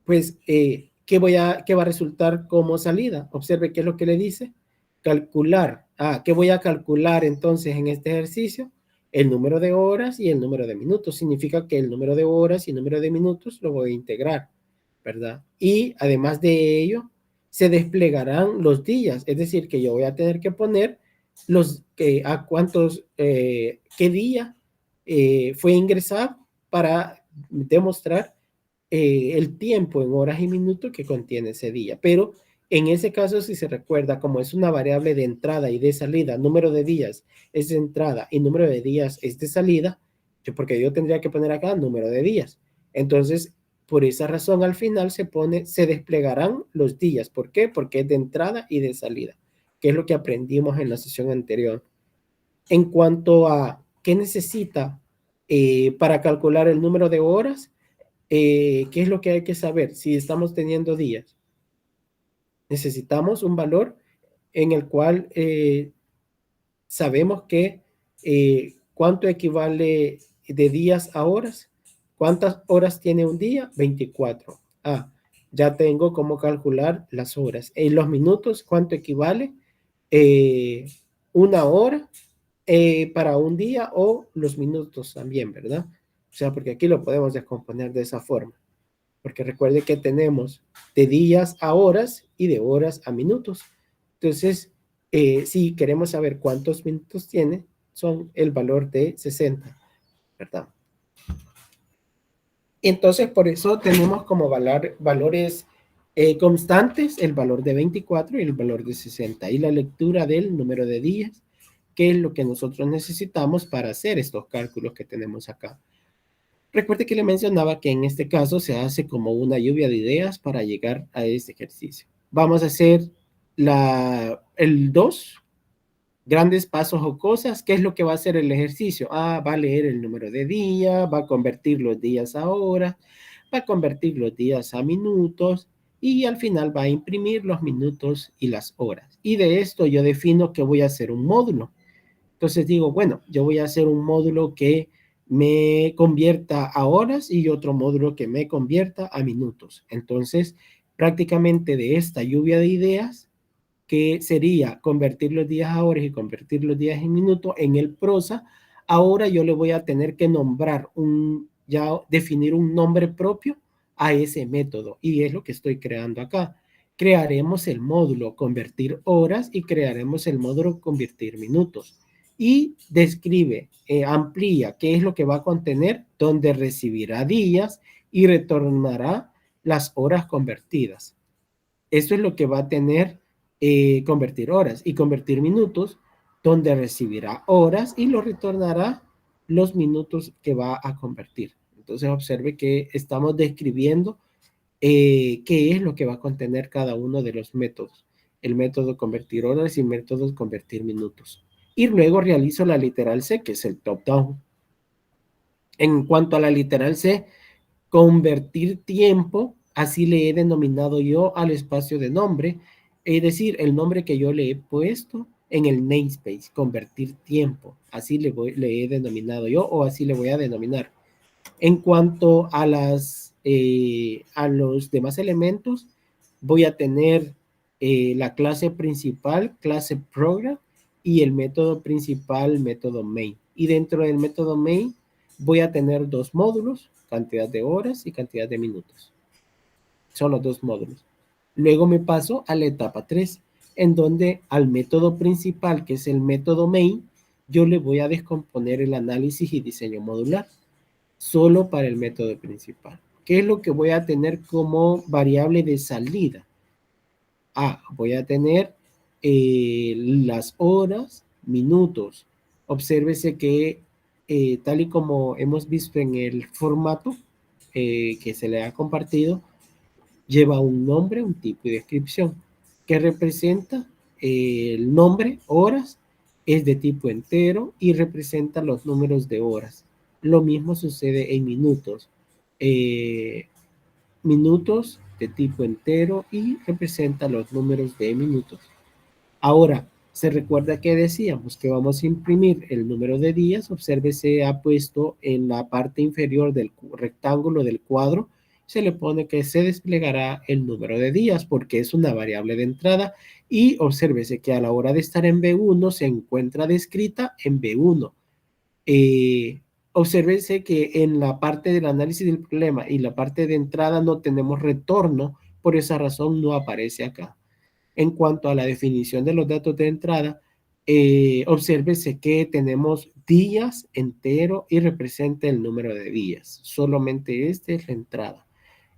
va a resultar como salida? Observe qué es lo que le dice. Calcular. ¿Qué voy a calcular entonces en este ejercicio? El número de horas y el número de minutos. Significa que el número de horas y el número de minutos lo voy a integrar, ¿verdad? Y además de ello, se desplegarán los días. Es decir, que yo voy a tener que poner a cuántos, qué día fue ingresado para demostrar el tiempo en horas y minutos que contiene ese día. Pero en ese caso, si se recuerda, como es una variable de entrada y de salida, número de días es de entrada y número de días es de salida, porque yo tendría que poner acá número de días. Entonces, por esa razón, al final se desplegarán los días. ¿Por qué? Porque es de entrada y de salida, que es lo que aprendimos en la sesión anterior. En cuanto a qué necesita para calcular el número de horas, ¿qué es lo que hay que saber? Si estamos teniendo días, necesitamos un valor en el cual sabemos que cuánto equivale de días a horas. ¿Cuántas horas tiene un día? 24. Ya tengo cómo calcular las horas. En los minutos, ¿cuánto equivale? Una hora para un día, o los minutos también, ¿verdad? O sea, porque aquí lo podemos descomponer de esa forma. Porque recuerde que tenemos de días a horas y de horas a minutos. Entonces, si queremos saber cuántos minutos tiene, son el valor de 60, ¿verdad? Entonces, por eso tenemos como valores constantes el valor de 24 y el valor de 60. Y la lectura del número de días, que es lo que nosotros necesitamos para hacer estos cálculos que tenemos acá. Recuerde que le mencionaba que en este caso se hace como una lluvia de ideas para llegar a este ejercicio. Vamos a hacer el 2, grandes pasos o cosas. ¿Qué es lo que va a hacer el ejercicio? Va a leer el número de días, va a convertir los días a horas, va a convertir los días a minutos y al final va a imprimir los minutos y las horas. Y de esto yo defino que voy a hacer un módulo. Entonces digo, bueno, yo voy a hacer un módulo que me convierta a horas y otro módulo que me convierta a minutos. Entonces, prácticamente de esta lluvia de ideas, que sería convertir los días a horas y convertir los días en minutos en el prosa, ahora yo le voy a tener que nombrar ya definir un nombre propio a ese método, y es lo que estoy creando acá. Crearemos el módulo convertir horas y crearemos el módulo convertir minutos. Y describe, amplía qué es lo que va a contener, donde recibirá días y retornará las horas convertidas. Esto es lo que va a tener convertir horas y convertir minutos, donde recibirá horas y lo retornará los minutos que va a convertir. Entonces observe que estamos describiendo qué es lo que va a contener cada uno de los métodos. El método convertir horas y el método convertir minutos. Y luego realizo la literal C, que es el top-down. En cuanto a la literal C, convertir tiempo, así le he denominado yo al espacio de nombre, es decir, el nombre que yo le he puesto en el namespace, convertir tiempo, así le he denominado yo, o así le voy a denominar. En cuanto a los demás elementos, voy a tener la clase principal, clase program, y el método principal, método main. Y dentro del método main voy a tener dos módulos, cantidad de horas y cantidad de minutos. Son los dos módulos. Luego me paso a la etapa 3, en donde al método principal, que es el método main, yo le voy a descomponer el análisis y diseño modular, solo para el método principal. ¿Qué es lo que voy a tener como variable de salida? Voy a tener las horas, minutos. Obsérvese que tal y como hemos visto en el formato que se le ha compartido, lleva un nombre, un tipo y descripción que representa el nombre, horas, es de tipo entero y representa los números de horas. Lo mismo sucede en minutos. Eh, minutos de tipo entero y representa los números de minutos. Ahora, se recuerda que decíamos que vamos a imprimir el número de días. Observe, se ha puesto en la parte inferior del rectángulo del cuadro, se le pone que se desplegará el número de días porque es una variable de entrada y obsérvese que a la hora de estar en B1 se encuentra descrita en B1. Obsérvese que en la parte del análisis del problema y la parte de entrada no tenemos retorno, por esa razón no aparece acá. En cuanto a la definición de los datos de entrada, obsérvese que tenemos días entero y representa el número de días. Solamente esta es la entrada.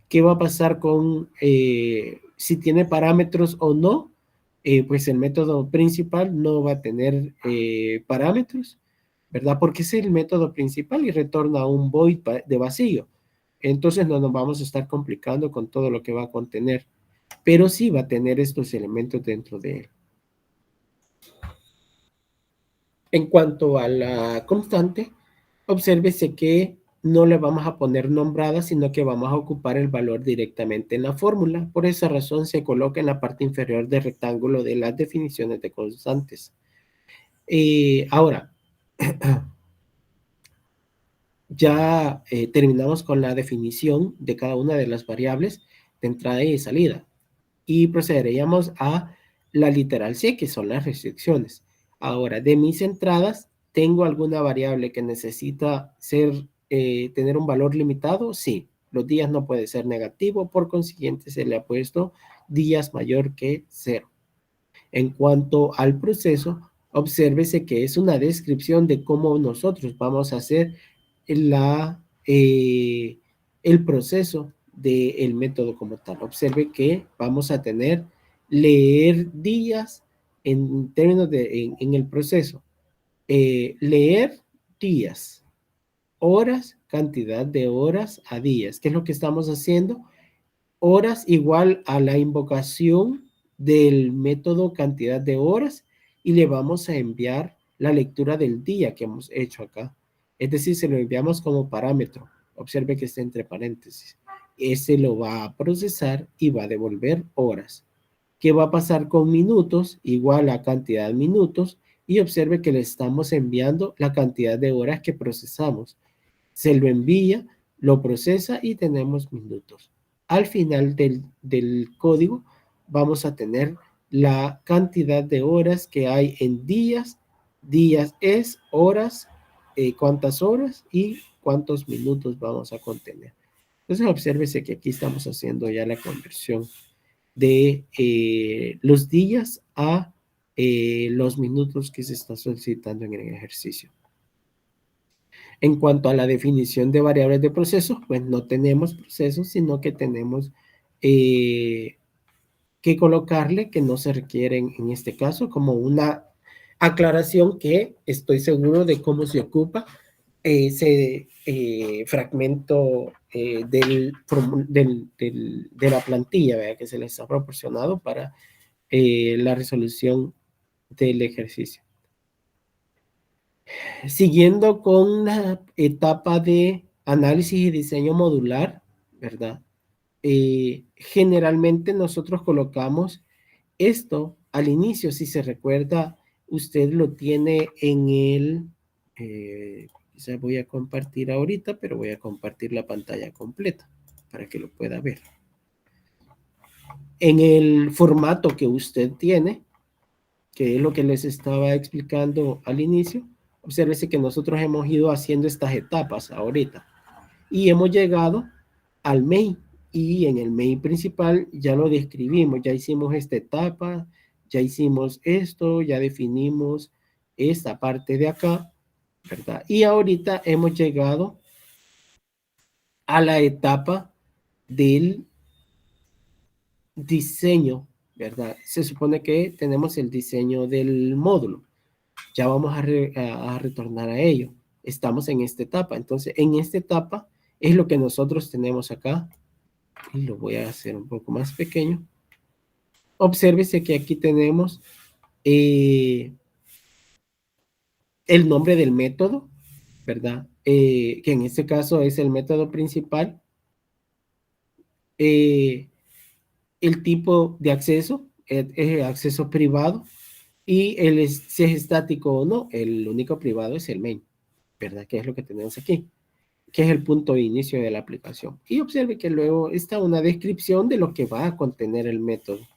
¿Qué va a pasar con si tiene parámetros o no? Pues el método principal no va a tener parámetros, ¿verdad? Porque es el método principal y retorna un void de vacío. Entonces no nos vamos a estar complicando con todo lo que va a contener, pero sí va a tener estos elementos dentro de él. En cuanto a la constante, obsérvese que no le vamos a poner nombrada, sino que vamos a ocupar el valor directamente en la fórmula. Por esa razón se coloca en la parte inferior del rectángulo de las definiciones de constantes. Ahora, ya terminamos con la definición de cada una de las variables de entrada y de salida. Y procederíamos a la literal C, que son las restricciones. Ahora, de mis entradas, ¿tengo alguna variable que necesita tener un valor limitado? Sí, los días no puede ser negativo, por consiguiente se le ha puesto días mayor que 0. En cuanto al proceso, obsérvese que es una descripción de cómo nosotros vamos a hacer el proceso del método como tal. Observe que vamos a tener leer días en términos en el proceso. Leer días, horas, cantidad de horas a días. ¿Qué es lo que estamos haciendo? Horas igual a la invocación del método cantidad de horas y le vamos a enviar la lectura del día que hemos hecho acá. Es decir, se lo enviamos como parámetro. Observe que está entre paréntesis. Ese lo va a procesar y va a devolver horas. ¿Qué va a pasar con minutos? Igual a cantidad de minutos y observe que le estamos enviando la cantidad de horas que procesamos. Se lo envía, lo procesa y tenemos minutos. Al final del código vamos a tener la cantidad de horas que hay en días. Días es horas, cuántas horas y cuántos minutos vamos a contener. Entonces obsérvese que aquí estamos haciendo ya la conversión de los días a los minutos que se está solicitando en el ejercicio. En cuanto a la definición de variables de procesos, pues no tenemos procesos, sino que tenemos que colocarle que no se requieren en este caso como una aclaración que estoy seguro de cómo se ocupa ese fragmento de la plantilla, ¿verdad? Que se les ha proporcionado para la resolución del ejercicio. Siguiendo con la etapa de análisis y diseño modular, ¿verdad? Generalmente nosotros colocamos esto al inicio, si se recuerda, usted lo tiene en el, quizás voy a compartir ahorita, pero voy a compartir la pantalla completa para que lo pueda ver. En el formato que usted tiene, que es lo que les estaba explicando al inicio, obsérvese que nosotros hemos ido haciendo estas etapas ahorita y hemos llegado al main y en el main principal ya lo describimos, ya hicimos esta etapa, ya hicimos esto, ya definimos esta parte de acá, ¿verdad? Y ahorita hemos llegado a la etapa del diseño, ¿verdad? Se supone que tenemos el diseño del módulo. Ya vamos a retornar a ello. Estamos en esta etapa. Entonces, en esta etapa es lo que nosotros tenemos acá. Y lo voy a hacer un poco más pequeño. Obsérvese que aquí tenemos el nombre del método, ¿verdad? Que en este caso es el método principal. El tipo de acceso, acceso privado, y si es estático o no, el único privado es el main, ¿verdad? Que es lo que tenemos aquí, que es el punto de inicio de la aplicación. Y observe que luego está una descripción de lo que va a contener el método,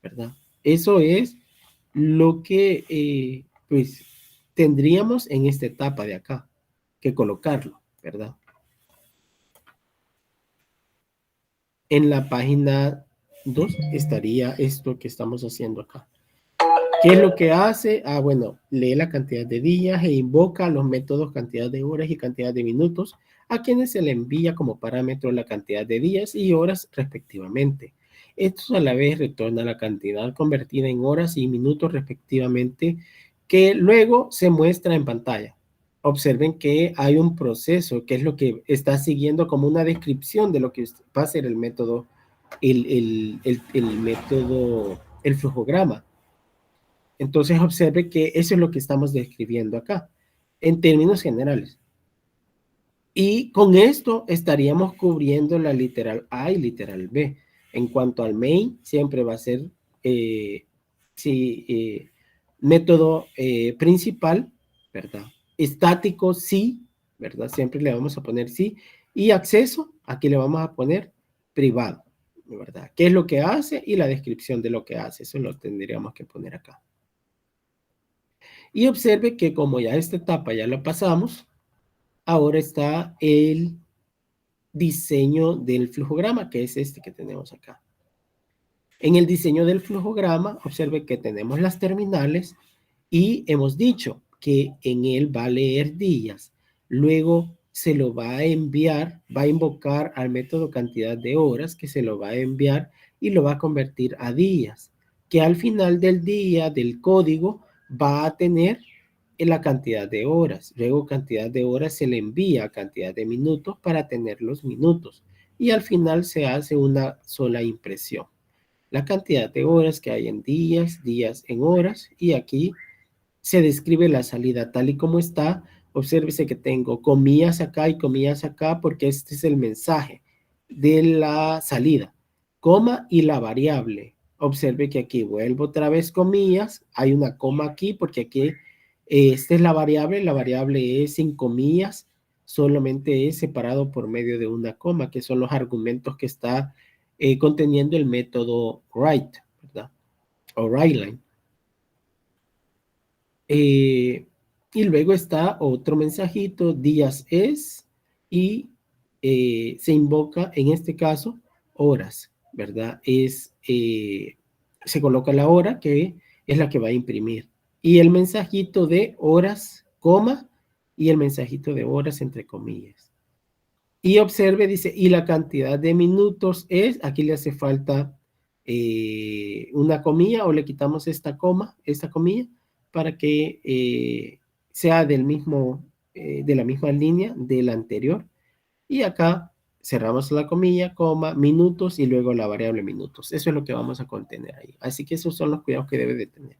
¿verdad? Eso es lo que, pues, tendríamos en esta etapa de acá, que colocarlo, ¿verdad? En la página 2 estaría esto que estamos haciendo acá. ¿Qué es lo que hace? Bueno, lee la cantidad de días e invoca los métodos cantidad de horas y cantidad de minutos a quienes se le envía como parámetro la cantidad de días y horas respectivamente. Esto a la vez retorna la cantidad convertida en horas y minutos respectivamente que luego se muestra en pantalla. Observen que hay un proceso que es lo que está siguiendo como una descripción de lo que va a ser el método, el flujograma. Entonces observe que eso es lo que estamos describiendo acá, en términos generales. Y con esto estaríamos cubriendo la literal A y literal B. En cuanto al main, siempre va a ser método principal, ¿verdad? Estático, sí, ¿verdad? Siempre le vamos a poner sí. Y acceso, aquí le vamos a poner privado, ¿verdad? ¿Qué es lo que hace? Y la descripción de lo que hace. Eso lo tendríamos que poner acá. Y observe que como ya esta etapa ya la pasamos, ahora está el diseño del flujograma, que es este que tenemos acá. En el diseño del flujograma, observe que tenemos las terminales y hemos dicho que en él va a leer días. Luego se lo va a enviar, va a invocar al método cantidad de horas, que se lo va a enviar y lo va a convertir a días, que al final del día del código va a tener la cantidad de horas. Luego cantidad de horas se le envía a cantidad de minutos para tener los minutos. Y al final se hace una sola impresión. La cantidad de horas que hay en días, días en horas, y aquí se describe la salida tal y como está. Obsérvese que tengo comillas acá y comillas acá porque este es el mensaje de la salida, coma y la variable. Observe que aquí vuelvo otra vez comillas, hay una coma aquí porque aquí esta es la variable es sin comillas, solamente es separado por medio de una coma, que son los argumentos que está conteniendo el método write, ¿verdad? O writeline. Y luego está otro mensajito, días es, y se invoca en este caso horas, ¿verdad? Se coloca la hora que es la que va a imprimir. Y el mensajito de horas, coma, y el mensajito de horas entre comillas. Y observe, dice, y la cantidad de minutos es, aquí le hace falta una comilla o le quitamos esta comilla, para que sea del mismo, de la misma línea de la anterior. Y acá cerramos la comilla, coma, minutos y luego la variable minutos. Eso es lo que vamos a contener ahí. Así que esos son los cuidados que debe de tener.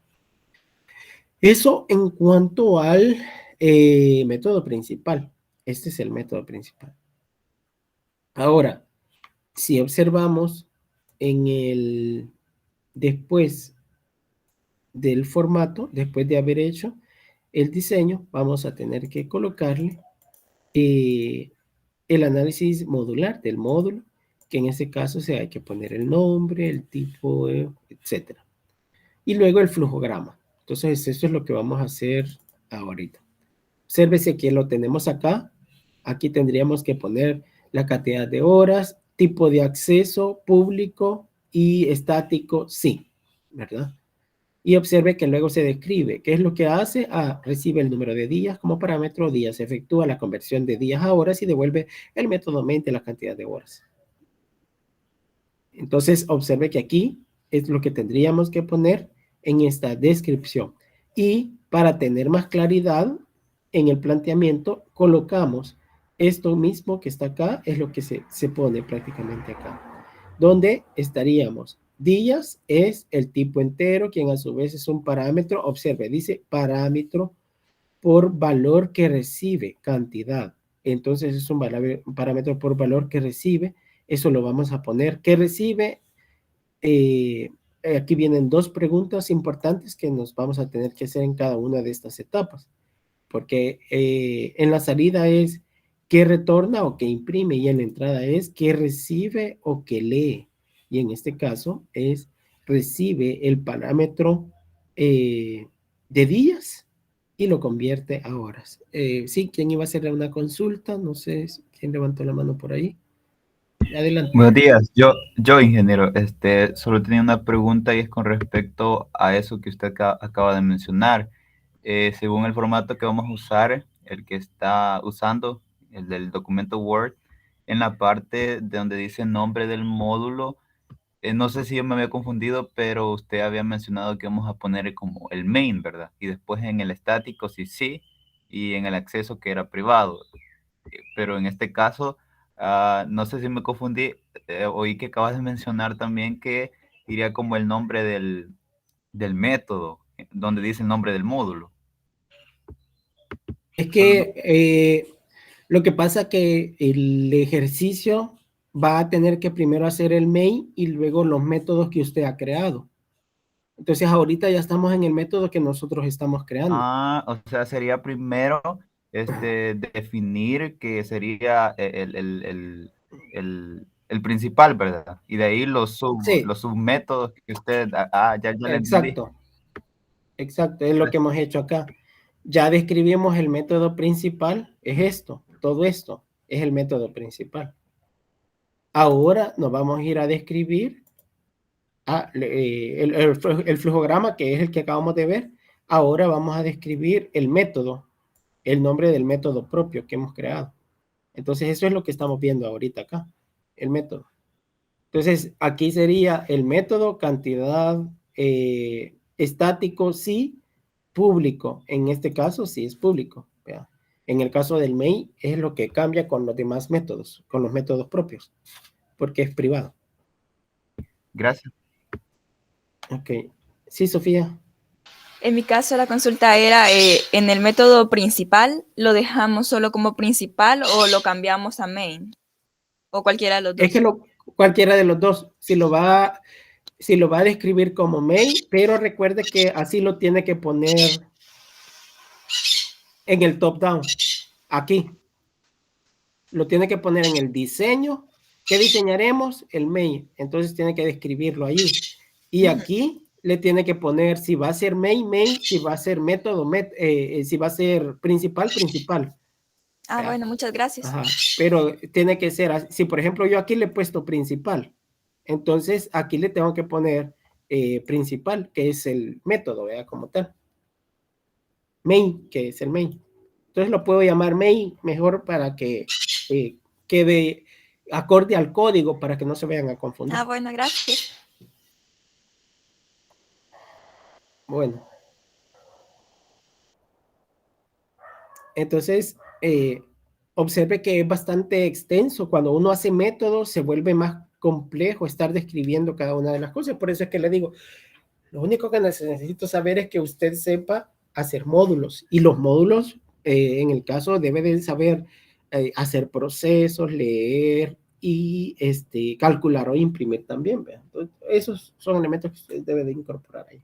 Eso en cuanto al método principal. Este es el método principal. Ahora, si observamos en el después del formato, después de haber hecho el diseño, vamos a tener que colocarle el análisis modular del módulo, que en este caso se hay que poner el nombre, el tipo, etcétera. Y luego el flujograma. Entonces, eso es lo que vamos a hacer ahorita. Obsérvese que lo tenemos acá. Aquí tendríamos que poner la cantidad de horas, tipo de acceso, público y estático, sí, ¿verdad? Y observe que luego se describe. ¿Qué es lo que hace? Recibe el número de días como parámetro días, efectúa la conversión de días a horas y devuelve el método main de la cantidad de horas. Entonces, observe que aquí es lo que tendríamos que poner en esta descripción. Y para tener más claridad en el planteamiento, colocamos esto mismo que está acá, es lo que se pone prácticamente acá, donde estaríamos. Días es el tipo entero, quien a su vez es un parámetro. Observe, dice parámetro por valor que recibe, cantidad. Entonces es un parámetro por valor que recibe. Eso lo vamos a poner. ¿Qué recibe? Aquí vienen dos preguntas importantes que nos vamos a tener que hacer en cada una de estas etapas. Porque en la salida es qué retorna o qué imprime, y en la entrada es qué recibe o qué lee. Y en este caso es recibe el parámetro de días y lo convierte a horas. Sí, ¿quién iba a hacer una consulta? No sé quién levantó la mano por ahí. Adelante. Buenos días, yo ingeniero, solo tenía una pregunta y es con respecto a eso que usted acaba de mencionar. Según el formato que vamos a usar, el que está usando, el del documento Word, en la parte de donde dice nombre del módulo, no sé si yo me había confundido, pero usted había mencionado que vamos a poner como el main, ¿verdad? Y después en el estático sí, y en el acceso que era privado. Pero en este caso, no sé si me confundí, oí que acabas de mencionar también que iría como el nombre del método, donde dice el nombre del módulo. Es Solo no- que lo que pasa que el ejercicio va a tener que primero hacer el main y luego los métodos que usted ha creado. Entonces ahorita ya estamos en el método que nosotros estamos creando. O sea, sería primero definir que sería el principal, ¿verdad? Y de ahí Sí, los submétodos que usted, ya le entendí. exacto, exacto, es lo que hemos hecho acá. Ya describimos el método principal, es esto, todo esto es el método principal. Ahora nos vamos a ir a describir el flujograma, que es el que acabamos de ver. Ahora vamos a describir el método, el nombre del método propio que hemos creado. Entonces, eso es lo que estamos viendo ahorita acá, el método. Entonces, aquí sería el método, cantidad, estático, sí, público. En este caso, sí es público. ¿Vea? En el caso del main, es lo que cambia con los demás métodos, con los métodos propios, porque es privado. Gracias. Ok. Sí, Sofía. En mi caso, la consulta era en el método principal, ¿lo dejamos solo como principal o lo cambiamos a main? O cualquiera de los Es que dos. cualquiera de los dos, si lo va a describir como main, pero recuerde que así lo tiene que poner en el top down, aquí. Lo tiene que poner en el diseño. ¿Qué diseñaremos? El main. Entonces tiene que describirlo ahí. Y aquí le tiene que poner si va a ser main, si va a ser método, si va a ser principal. Ah, ¿Ya? bueno, muchas gracias. Ajá. Pero tiene que ser así. Si por ejemplo yo aquí le he puesto principal, entonces aquí le tengo que poner principal, que es el método, ¿verdad? Como tal. Main, que es el main. Entonces lo puedo llamar main mejor para que quede acorde al código para que no se vayan a Ah, confundir. bueno, gracias. Bueno, entonces observe que es bastante extenso. Cuando uno hace métodos se vuelve más complejo estar describiendo cada una de las cosas. Por eso es que le digo, lo único que necesito saber es que usted sepa hacer módulos, y los módulos, en el caso, debe de saber hacer procesos, leer y calcular o imprimir también. ¿Ve? Entonces, esos son elementos que usted debe de incorporar ahí.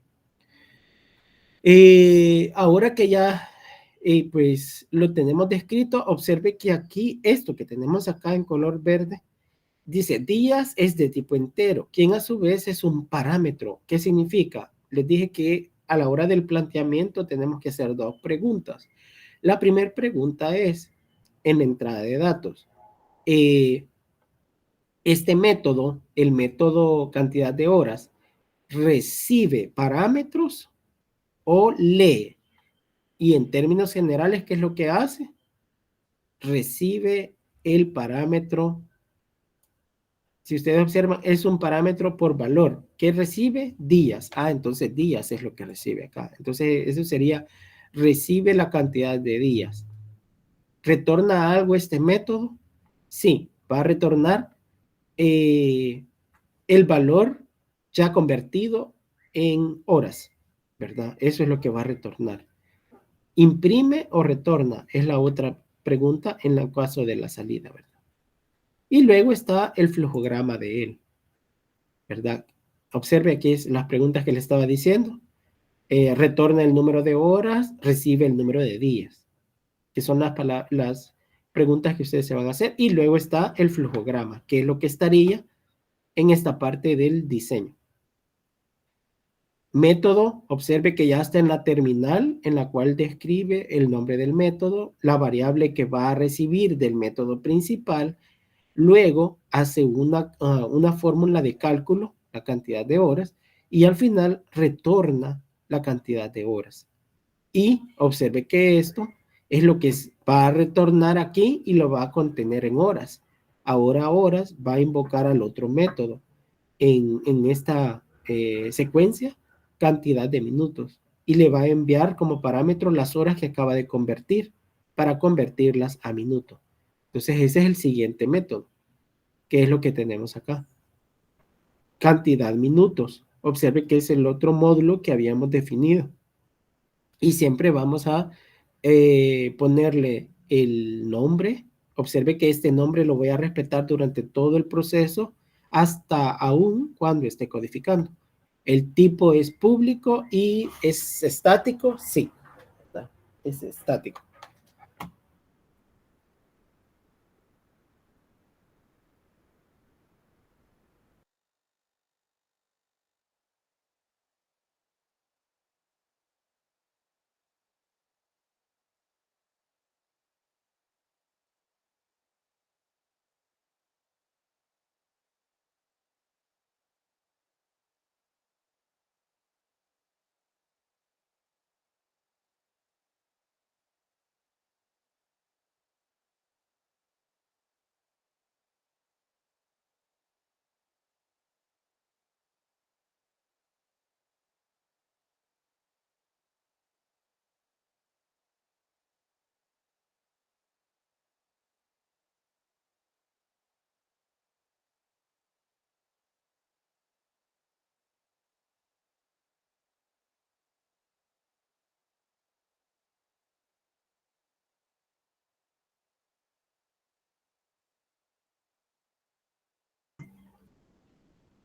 Ahora que ya pues lo tenemos descrito, observe que aquí, esto que tenemos acá en color verde, dice días es de tipo entero, quien a su vez es un parámetro. ¿Qué significa? Les dije que a la hora del planteamiento tenemos que hacer dos preguntas. La primera pregunta es, en la entrada de datos, eh, este método, el método cantidad de horas, ¿recibe parámetros o lee? Y en términos generales, ¿qué es lo que hace? Recibe el parámetro. Si ustedes observan, es un parámetro por valor. ¿Qué recibe? Días. Entonces días es lo que recibe acá. Entonces eso sería, recibe la cantidad de días. ¿Retorna algo este método? Sí, va a retornar el valor ya convertido en horas, ¿verdad? Eso es lo que va a retornar. ¿Imprime o retorna? Es la otra pregunta en el caso de la salida, ¿verdad? Y luego está el flujograma de él, ¿verdad? Observe aquí las preguntas que le estaba diciendo. Retorna el número de horas, recibe el número de días, que son las preguntas que ustedes se van a hacer. Y luego está el flujograma, que es lo que estaría en esta parte del diseño. Método, observe que ya está en la terminal en la cual describe el nombre del método, la variable que va a recibir del método principal. Luego hace una fórmula de cálculo, la cantidad de horas, y al final retorna la cantidad de horas. Y observe que esto es lo que va a retornar aquí y lo va a contener en horas. Ahora horas va a invocar al otro método en esta secuencia, cantidad de minutos, y le va a enviar como parámetro las horas que acaba de convertir para convertirlas a minutos. Entonces ese es el siguiente método, que es lo que tenemos acá. Cantidad minutos. Observe que es el otro módulo que habíamos definido. Y siempre vamos a ponerle el nombre. Observe que este nombre lo voy a respetar durante todo el proceso, hasta aún cuando esté codificando. El tipo es público y es estático, sí, ¿verdad? Es estático.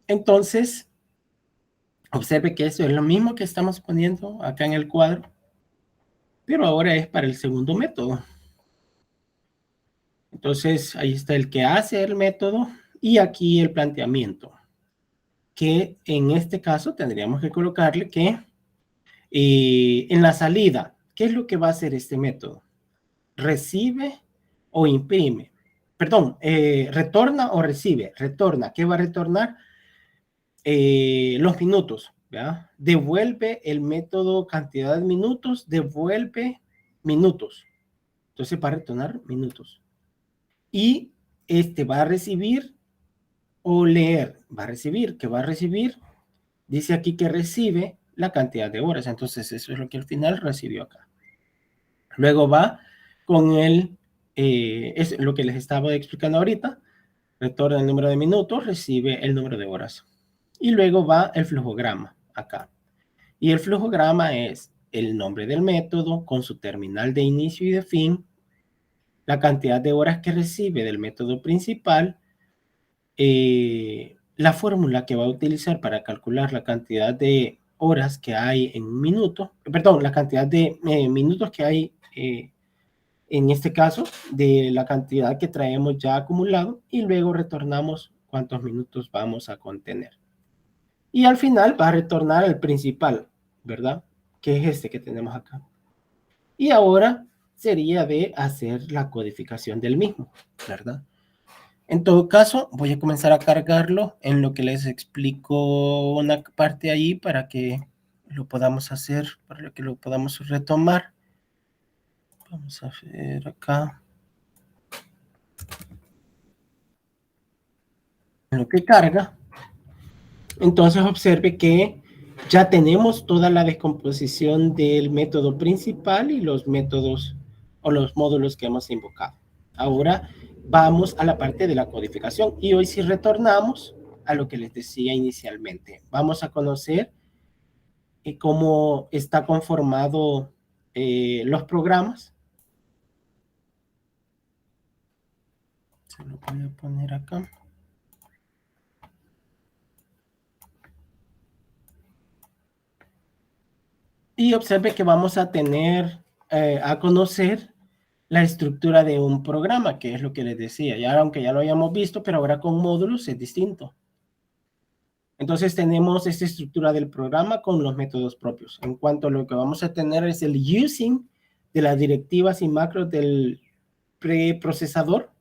Entonces, observe que eso es lo mismo que estamos poniendo acá en el cuadro, pero ahora es para el segundo método. Entonces, ahí está el que hace el método y aquí el planteamiento, que en este caso tendríamos que colocarle que en la salida, ¿qué es lo que va a hacer este método? ¿Recibe o imprime? Perdón, retorna o recibe. Retorna. ¿Qué va a retornar? Los minutos, ¿verdad? Devuelve el método cantidad de minutos, devuelve minutos. Entonces va a retornar minutos. Y este va a recibir o leer. Va a recibir. ¿Qué va a recibir? Dice aquí que recibe la cantidad de horas. Entonces eso es lo que al final recibió acá. Luego va con es lo que les estaba explicando ahorita. Retorna el número de minutos, recibe el número de horas. Y luego va el flujograma acá. Y el flujograma es el nombre del método con su terminal de inicio y de fin, la cantidad de horas que recibe del método principal, la fórmula que va a utilizar para calcular la cantidad de horas que hay en un minuto, perdón, la cantidad de minutos que hay en este caso, de la cantidad que traemos ya acumulado y luego retornamos cuántos minutos vamos a contener. Y al final va a retornar el principal, ¿verdad? Que es este que tenemos acá. Y ahora sería de hacer la codificación del mismo, ¿verdad? En todo caso, voy a comenzar a cargarlo en lo que les explico una parte ahí para que lo podamos hacer, para que lo podamos retomar. Vamos a ver acá. en lo que carga, entonces observe que ya tenemos toda la descomposición del método principal y los métodos o los módulos que hemos invocado. Ahora vamos a la parte de la codificación y hoy sí retornamos a lo que les decía inicialmente. Vamos a conocer cómo está conformado los programas. Se lo voy a poner acá. Y observe que vamos a tener, a conocer la estructura de un programa, que es lo que les decía. Ya, aunque ya lo hayamos visto, pero ahora con módulos es distinto. Entonces tenemos esta estructura del programa con los métodos propios. En cuanto a lo que vamos a tener es el using de las directivas y macros del preprocesador,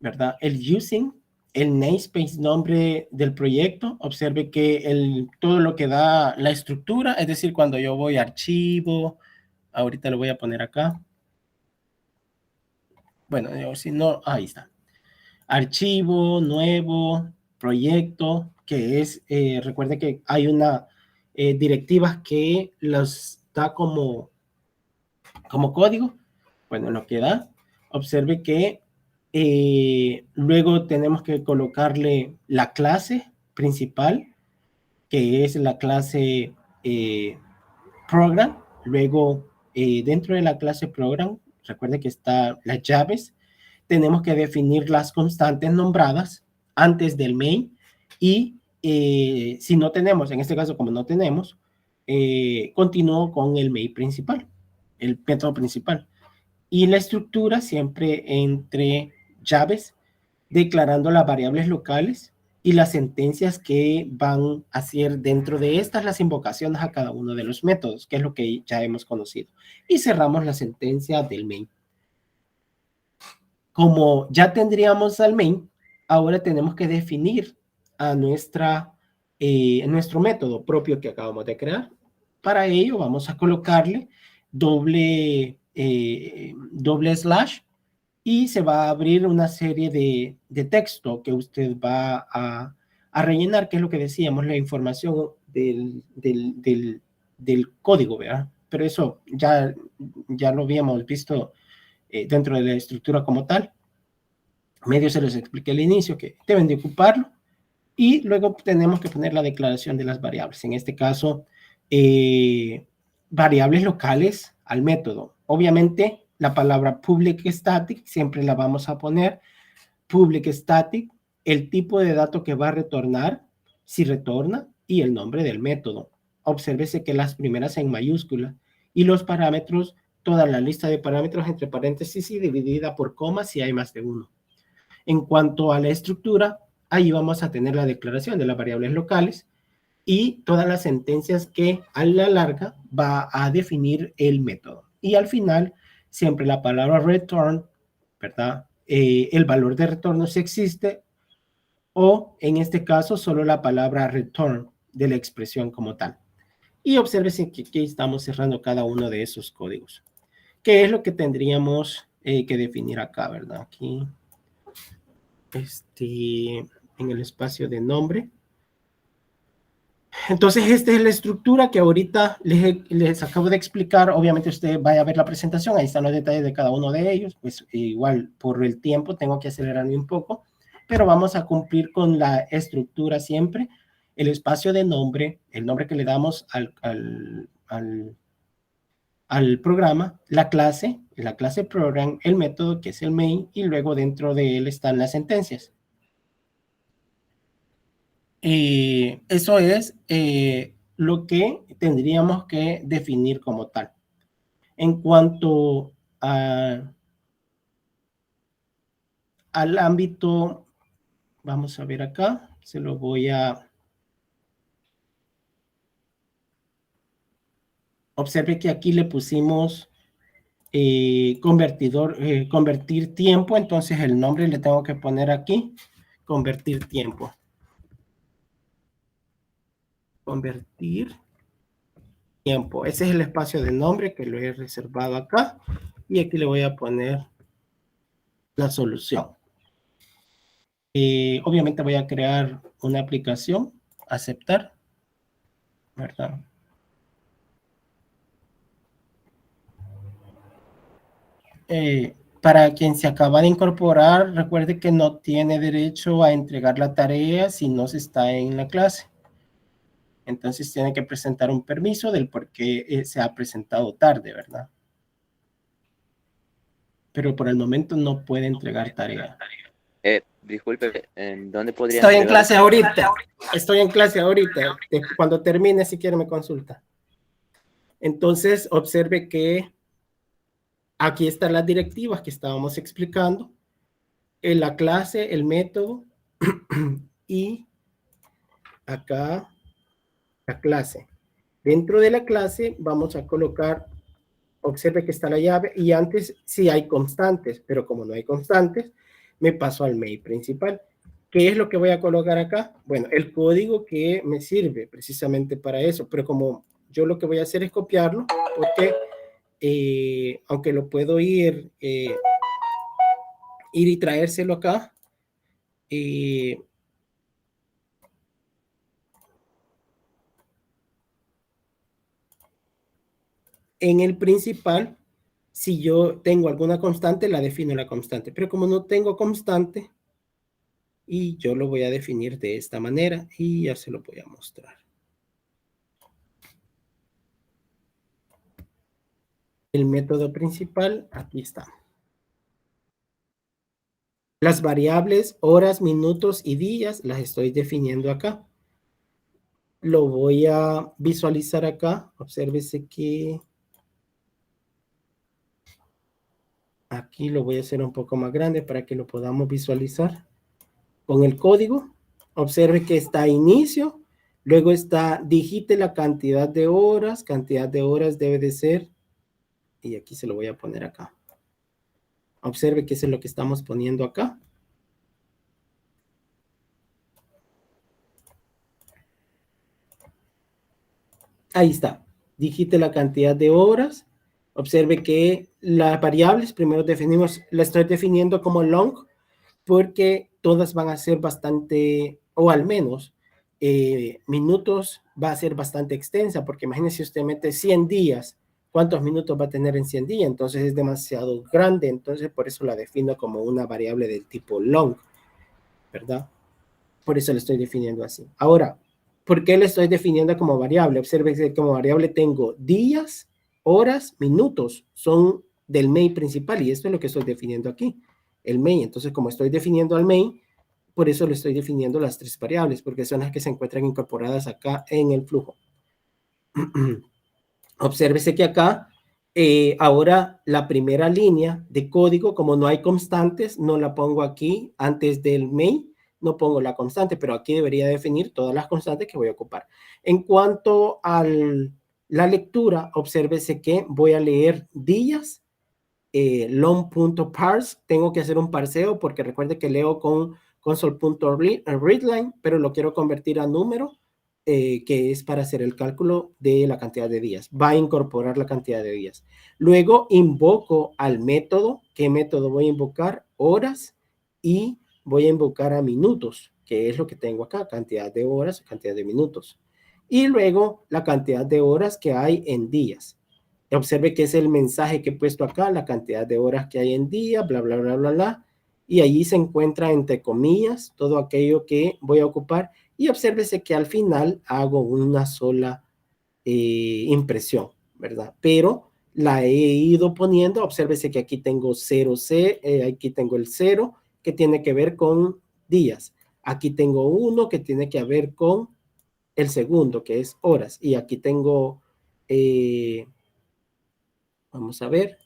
¿verdad? El using, el namespace, nombre del proyecto. Observe que todo lo que da la estructura, es decir, cuando yo voy a archivo, ahorita lo voy a poner acá. Bueno, si no, ahí está. Archivo, nuevo, proyecto, que es, recuerde que hay una directivas que los da como código. Bueno, lo que da, observe que luego tenemos que colocarle la clase principal, que es la clase program. Luego, dentro de la clase program, recuerde que está las llaves. Tenemos que definir las constantes nombradas antes del main y si no tenemos, en este caso como no tenemos, continúo con el main principal, el método principal. Y la estructura siempre entre llaves, declarando las variables locales y las sentencias que van a ser dentro de estas las invocaciones a cada uno de los métodos, que es lo que ya hemos conocido. Y cerramos la sentencia del main. Como ya tendríamos al main, ahora tenemos que definir a nuestro método propio que acabamos de crear. Para ello vamos a colocarle doble slash y se va a abrir una serie de texto que usted va a rellenar, que es lo que decíamos, la información del código, ¿verdad? Pero eso ya lo habíamos visto dentro de la estructura como tal. Medio se les expliqué al inicio que deben de ocuparlo y luego tenemos que poner la declaración de las variables. En este caso, variables locales al método. Obviamente, la palabra public static siempre la vamos a poner. Public static, el tipo de dato que va a retornar, si retorna, y el nombre del método. Obsérvese que las primeras en mayúscula y los parámetros, toda la lista de parámetros entre paréntesis y dividida por comas si hay más de uno. En cuanto a la estructura, ahí vamos a tener la declaración de las variables locales y todas las sentencias que a la larga va a definir el método. Y al final, siempre la palabra return, ¿verdad? El valor de retorno si existe, o en este caso solo la palabra return de la expresión como tal. Y obsérvese que aquí estamos cerrando cada uno de esos códigos. ¿Qué es lo que tendríamos que definir acá, verdad? Aquí, en el espacio de nombre. Entonces, esta es la estructura que ahorita les acabo de explicar. Obviamente, usted vaya a ver la presentación. Ahí están los detalles de cada uno de ellos. Pues igual, por el tiempo, tengo que acelerarme un poco. Pero vamos a cumplir con la estructura siempre. El espacio de nombre, el nombre que le damos al programa, la clase program, el método que es el main, y luego dentro de él están las sentencias. Eso es lo que tendríamos que definir como tal. En cuanto al ámbito, vamos a ver acá, se lo voy a... Observe que aquí le pusimos convertir tiempo, entonces el nombre le tengo que poner aquí, convertir tiempo. Convertir tiempo. Ese es el espacio de nombre que lo he reservado acá. Y aquí le voy a poner la solución. Obviamente voy a crear una aplicación, aceptar, ¿verdad? Para quien se acaba de incorporar, recuerde que no tiene derecho a entregar la tarea si no se está en la clase. Entonces tiene que presentar un permiso del por qué se ha presentado tarde, ¿verdad? Pero por el momento no puede entregar tarea. Disculpe, ¿en dónde podría Estoy en entregar? clase ahorita. Estoy en clase ahorita. Cuando termine, si quiere, me consulta. Entonces, observe que aquí están las directivas que estábamos explicando. En la clase, el método y acá la clase. Dentro de la clase vamos a colocar, observe que está la llave y antes sí hay constantes, pero como no hay constantes, me paso al main principal. ¿Qué es lo que voy a colocar acá? Bueno, el código que me sirve precisamente para eso, pero como yo lo que voy a hacer es copiarlo, porque aunque lo puedo ir y traérselo acá, en el principal, si yo tengo alguna constante, la defino la constante, pero como no tengo constante, y yo lo voy a definir de esta manera y ya se lo voy a mostrar. El método principal, aquí está. Las variables horas, minutos y días las estoy definiendo acá. Lo voy a visualizar acá. Obsérvese que aquí lo voy a hacer un poco más grande para que lo podamos visualizar. Con el código, observe que está inicio, luego está digite la cantidad de horas debe de ser, y aquí se lo voy a poner acá. Observe que eso es lo que estamos poniendo acá. Ahí está, digite la cantidad de horas, observe que las variables, primero definimos, la estoy definiendo como long, porque todas van a ser bastante, o al menos minutos va a ser bastante extensa, porque imagínese usted mete 100 días, ¿cuántos minutos va a tener en 100 días? Entonces es demasiado grande, entonces por eso la defino como una variable del tipo long, ¿verdad? Por eso la estoy definiendo así. Ahora, ¿por qué la estoy definiendo como variable? Observe que como variable tengo días, horas, minutos, son del main principal y esto es lo que estoy definiendo aquí, el main. Entonces, como estoy definiendo al main, por eso le estoy definiendo las tres variables, porque son las que se encuentran incorporadas acá en el flujo. Obsérvese que acá, ahora la primera línea de código, como no hay constantes, no la pongo aquí antes del main, no pongo la constante, pero aquí debería definir todas las constantes que voy a ocupar. En cuanto a la lectura, obsérvese que voy a leer días, long.parse, tengo que hacer un parseo porque recuerde que leo con console.readline, pero lo quiero convertir a número, que es para hacer el cálculo de la cantidad de días. Va a incorporar la cantidad de días. Luego invoco al método. ¿Qué método voy a invocar? Horas, y voy a invocar a minutos, que es lo que tengo acá, cantidad de horas, cantidad de minutos. Y luego la cantidad de horas que hay en días. Observe que es el mensaje que he puesto acá, la cantidad de horas que hay en día, bla, bla, bla, bla, bla. Y allí se encuentra entre comillas todo aquello que voy a ocupar. Y obsérvese que al final hago una sola impresión, ¿verdad? Pero la he ido poniendo, obsérvese que aquí tengo 0C, aquí tengo el 0, que tiene que ver con días. Aquí tengo 1 que tiene que ver con el segundo, que es horas. Y aquí tengo, vamos a ver.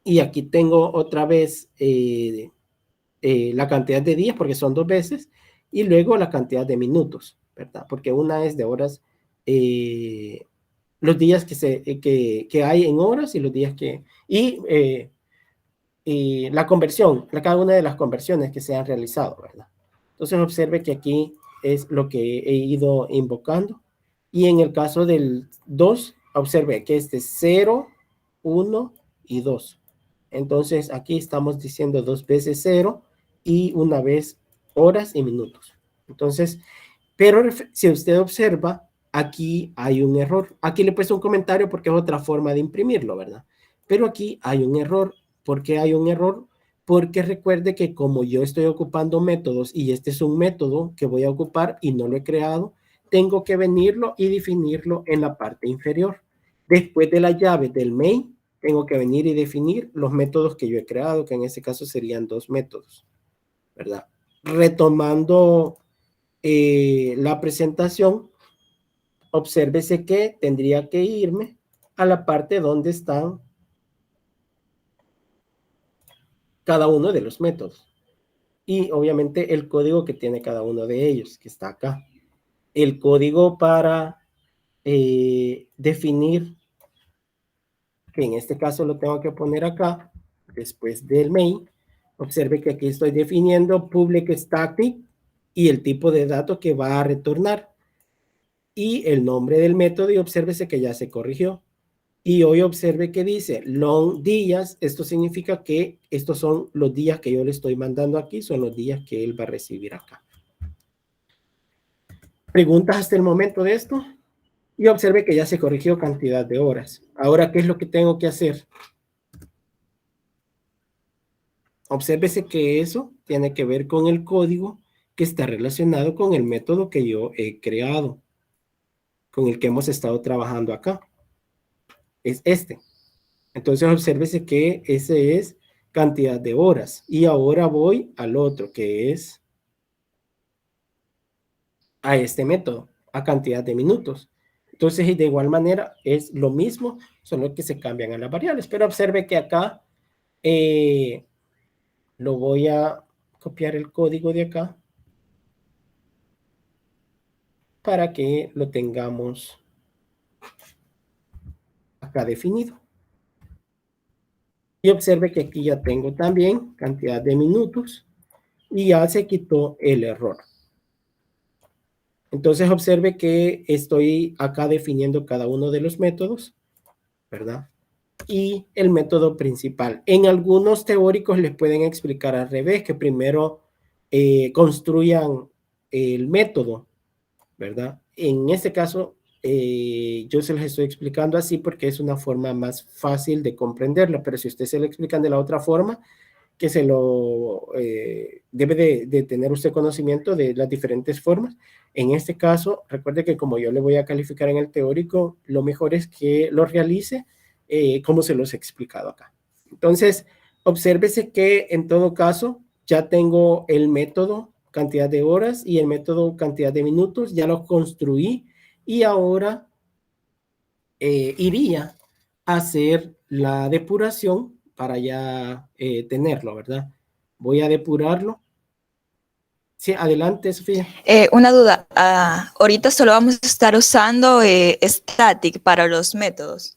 Y aquí tengo otra vez la cantidad de días, porque son 2 veces, y luego la cantidad de minutos, ¿verdad? Porque una es de horas, los días que hay en horas y los días que... Y la conversión, cada una de las conversiones que se han realizado, ¿verdad? Entonces observe que aquí es lo que he ido invocando. Y en el caso del 2, observe que este es 0, 1 y 2. Entonces aquí estamos diciendo 2 veces 0 y una vez horas y minutos. Entonces, pero si usted observa, aquí hay un error. Aquí le he puesto un comentario porque es otra forma de imprimirlo, ¿verdad? Pero aquí hay un error. ¿Por qué hay un error? Porque recuerde que como yo estoy ocupando métodos y este es un método que voy a ocupar y no lo he creado, tengo que venirlo y definirlo en la parte inferior. Después de la llave del main, tengo que venir y definir los métodos que yo he creado, que en este caso serían 2 métodos, ¿verdad? Retomando la presentación, obsérvese que tendría que irme a la parte donde están cada uno de los métodos. Y obviamente el código que tiene cada uno de ellos, que está acá. El código para definir, que en este caso lo tengo que poner acá, después del main. Observe que aquí estoy definiendo public static y el tipo de datos que va a retornar y el nombre del método, y obsérvese que ya se corrigió. Y hoy observe que dice long días. Esto significa que estos son los días que yo le estoy mandando aquí, son los días que él va a recibir acá. ¿Preguntas hasta el momento de esto? Y observe que ya se corrigió cantidad de horas. Ahora, ¿qué es lo que tengo que hacer? Obsérvese que eso tiene que ver con el código que está relacionado con el método que yo he creado, con el que hemos estado trabajando acá. Es este. Entonces, obsérvese que ese es cantidad de horas. Y ahora voy al otro, que es a este método, a cantidad de minutos. Entonces, y de igual manera, es lo mismo, solo que se cambian a las variables. Pero observe que acá lo voy a copiar el código de acá para que lo tengamos acá definido. Y observe que aquí ya tengo también cantidad de minutos y ya se quitó el error. Entonces observe que estoy acá definiendo cada uno de los métodos, ¿verdad? Y el método principal. En algunos teóricos les pueden explicar al revés, que primero construyan el método, ¿verdad? En este caso, yo se los estoy explicando así porque es una forma más fácil de comprenderla, pero si ustedes se lo explican de la otra forma, que se lo debe de tener usted conocimiento de las diferentes formas. En este caso, recuerde que como yo le voy a calificar en el teórico, lo mejor es que lo realice como se los he explicado acá. Entonces, obsérvese que en todo caso ya tengo el método cantidad de horas y el método cantidad de minutos, ya los construí y ahora iría a hacer la depuración para ya tenerlo, ¿verdad? Voy a depurarlo. Sí, adelante, Sofía. Una duda, ahorita solo vamos a estar usando static para los métodos.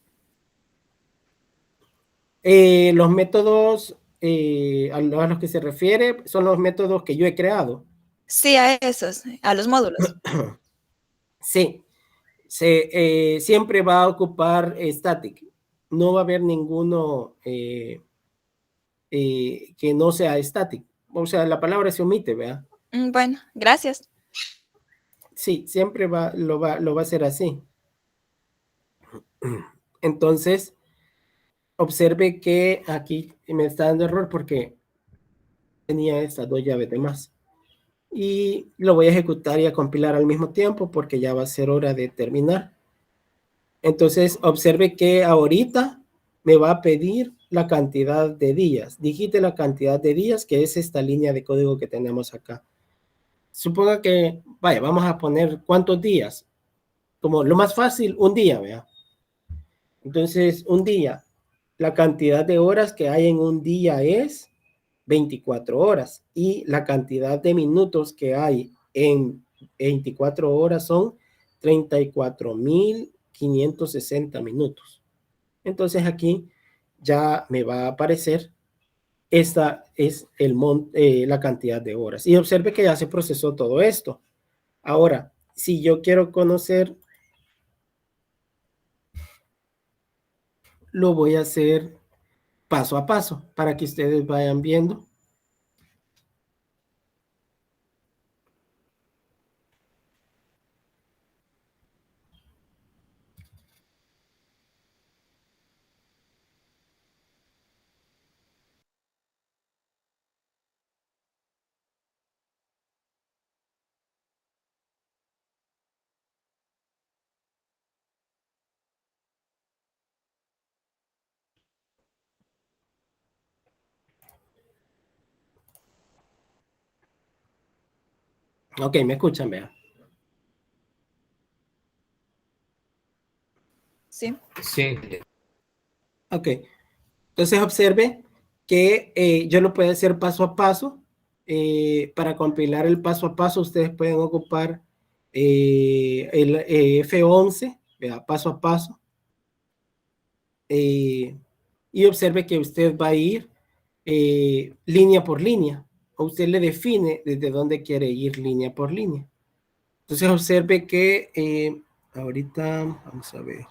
Los métodos a los que se refiere son los métodos que yo he creado. Sí, a esos, a los módulos. Sí, siempre va a ocupar static. No va a haber ninguno que no sea static. O sea, la palabra se omite, ¿verdad? Bueno, gracias. Sí, siempre lo va a hacer así. Entonces, observe que aquí me está dando error porque tenía estas 2 llaves de más. Y lo voy a ejecutar y a compilar al mismo tiempo porque ya va a ser hora de terminar. Entonces, observe que ahorita me va a pedir la cantidad de días. Digite la cantidad de días, que es esta línea de código que tenemos acá. Suponga que, vaya, vamos a poner cuántos días. Como lo más fácil, un día, vea. Entonces, un día, la cantidad de horas que hay en un día es 24 horas y la cantidad de minutos que hay en 24 horas son 34,560 minutos. Entonces aquí ya me va a aparecer esta es la cantidad de horas. Y observe que ya se procesó todo esto. Ahora, si yo quiero conocer, lo voy a hacer paso a paso para que ustedes vayan viendo Ok, me escuchan, vean. Sí. Sí. Ok, entonces observe que yo lo puedo hacer paso a paso. Para compilar el paso a paso, ustedes pueden ocupar el F11, vea, paso a paso. Y observe que usted va a ir línea por línea. O usted le define desde dónde quiere ir línea por línea. Entonces observe que ahorita, vamos a ver.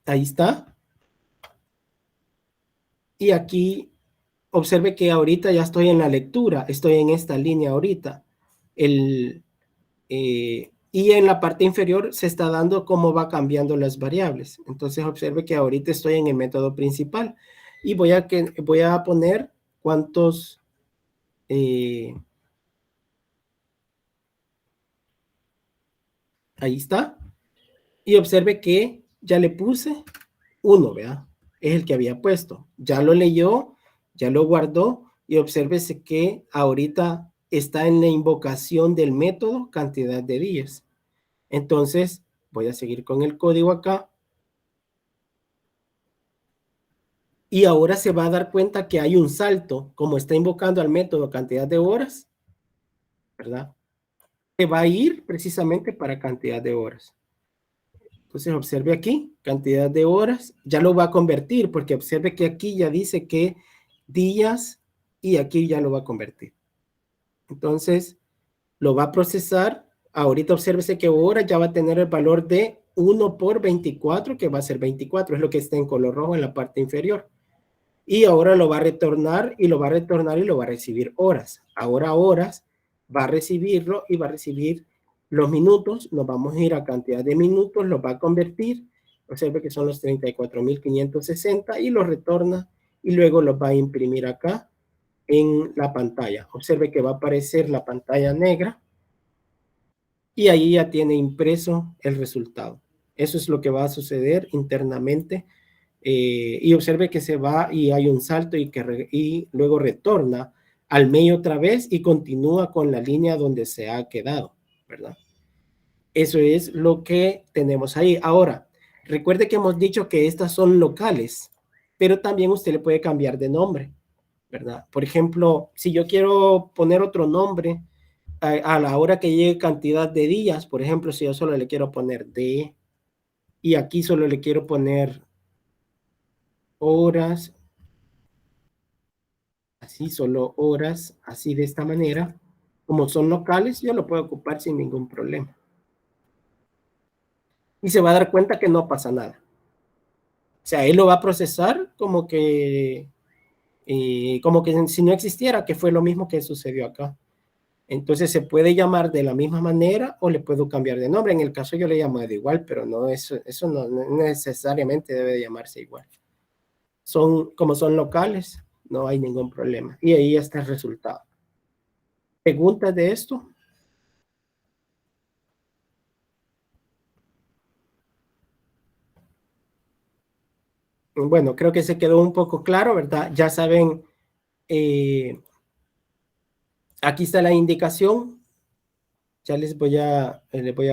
Ahí está. Y aquí observe que ahorita ya estoy en la lectura, estoy en esta línea ahorita. Y en la parte inferior se está dando cómo va cambiando las variables. Entonces observe que ahorita estoy en el método principal. Y voy a poner cuántos... ahí está. Y observe que ya le puse 1, ¿verdad? Es el que había puesto. Ya lo leyó, ya lo guardó y obsérvese que ahorita está en la invocación del método cantidad de días. Entonces, voy a seguir con el código acá. Y ahora se va a dar cuenta que hay un salto, como está invocando al método cantidad de horas, ¿verdad? Se va a ir precisamente para cantidad de horas. Entonces observe aquí, cantidad de horas, ya lo va a convertir, porque observe que aquí ya dice que días y aquí ya lo va a convertir. Entonces lo va a procesar. Ahorita obsérvese que horas ya va a tener el valor de 1 por 24, que va a ser 24, es lo que está en color rojo en la parte inferior. Y ahora lo va a retornar y lo va a retornar y lo va a recibir horas. Ahora horas va a recibirlo y va a recibir los minutos. Nos vamos a ir a cantidad de minutos, lo va a convertir. Observe que son los 34.560 y lo retorna y luego lo va a imprimir acá en la pantalla. Observe que va a aparecer la pantalla negra y ahí ya tiene impreso el resultado. Eso es lo que va a suceder internamente. Y observe que se va y hay un salto y luego retorna al medio otra vez y continúa con la línea donde se ha quedado, ¿verdad? Eso es lo que tenemos ahí. Ahora, recuerde que hemos dicho que estas son locales, pero también usted le puede cambiar de nombre, ¿verdad? Por ejemplo, si yo quiero poner otro nombre a la hora que llegue cantidad de días, por ejemplo, si yo solo le quiero poner D y aquí solo le quiero poner horas, así solo horas, así de esta manera, como son locales, yo lo puedo ocupar sin ningún problema. Y se va a dar cuenta que no pasa nada. O sea, él lo va a procesar como que si no existiera, que fue lo mismo que sucedió acá. Entonces se puede llamar de la misma manera o le puedo cambiar de nombre. En el caso yo le llamo de igual, pero no eso no necesariamente debe de llamarse igual. Como son locales, no hay ningún problema. Y ahí está el resultado. ¿Preguntas de esto? Bueno, creo que se quedó un poco claro, ¿verdad? Ya saben, aquí está la indicación. Ya les voy a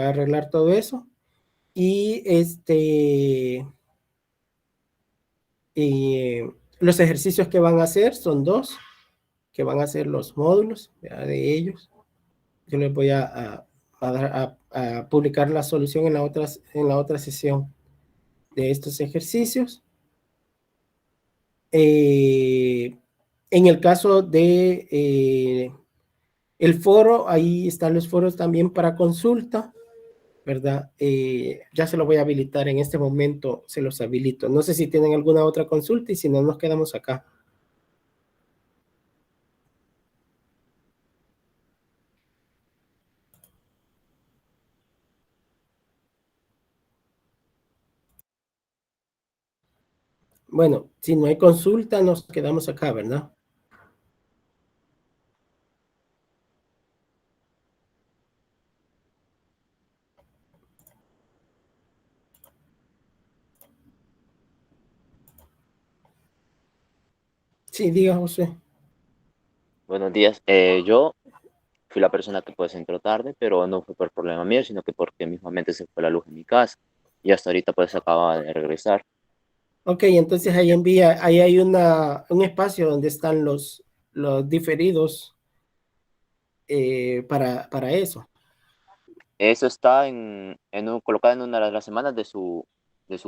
arreglar todo eso. Y los ejercicios que van a hacer son dos, que van a ser los módulos, ¿verdad? De ellos. Yo les voy a publicar la solución en la otra sesión de estos ejercicios. En el caso de el foro, ahí están los foros también para consulta, ¿verdad? Ya se lo voy a habilitar en este momento, se los habilito. No sé si tienen alguna otra consulta y si no, nos quedamos acá. Bueno, si no hay consulta, nos quedamos acá, ¿verdad? Sí, diga José. Buenos días. Yo fui la persona que pues entró tarde, pero no fue por problema mío, sino que porque mismamente se fue la luz en mi casa. Y hasta ahorita pues acaba de regresar. Ok, entonces ahí hay un espacio donde están los diferidos para eso. Eso está colocado en una de las semanas de su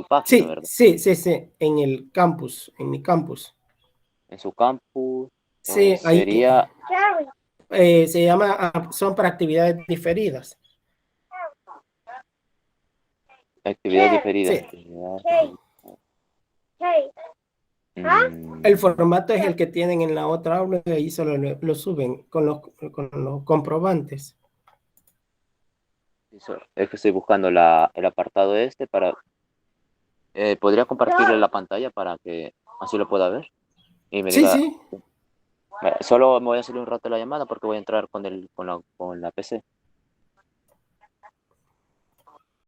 página, Sí, ¿verdad? sí, sí, sí, en el campus, en mi campus. En su campus Sí, ahí sería se llama, son para actividades diferidas. actividad diferida. Sí, el Mm, formato es el que tienen en la otra aula y ahí solo lo suben con los comprobantes. es que estoy buscando el apartado este para... ¿podría compartirle la pantalla para que así lo pueda ver? Y me Sí, diga, sí, solo me voy a hacer un rato la llamada porque voy a entrar con la PC.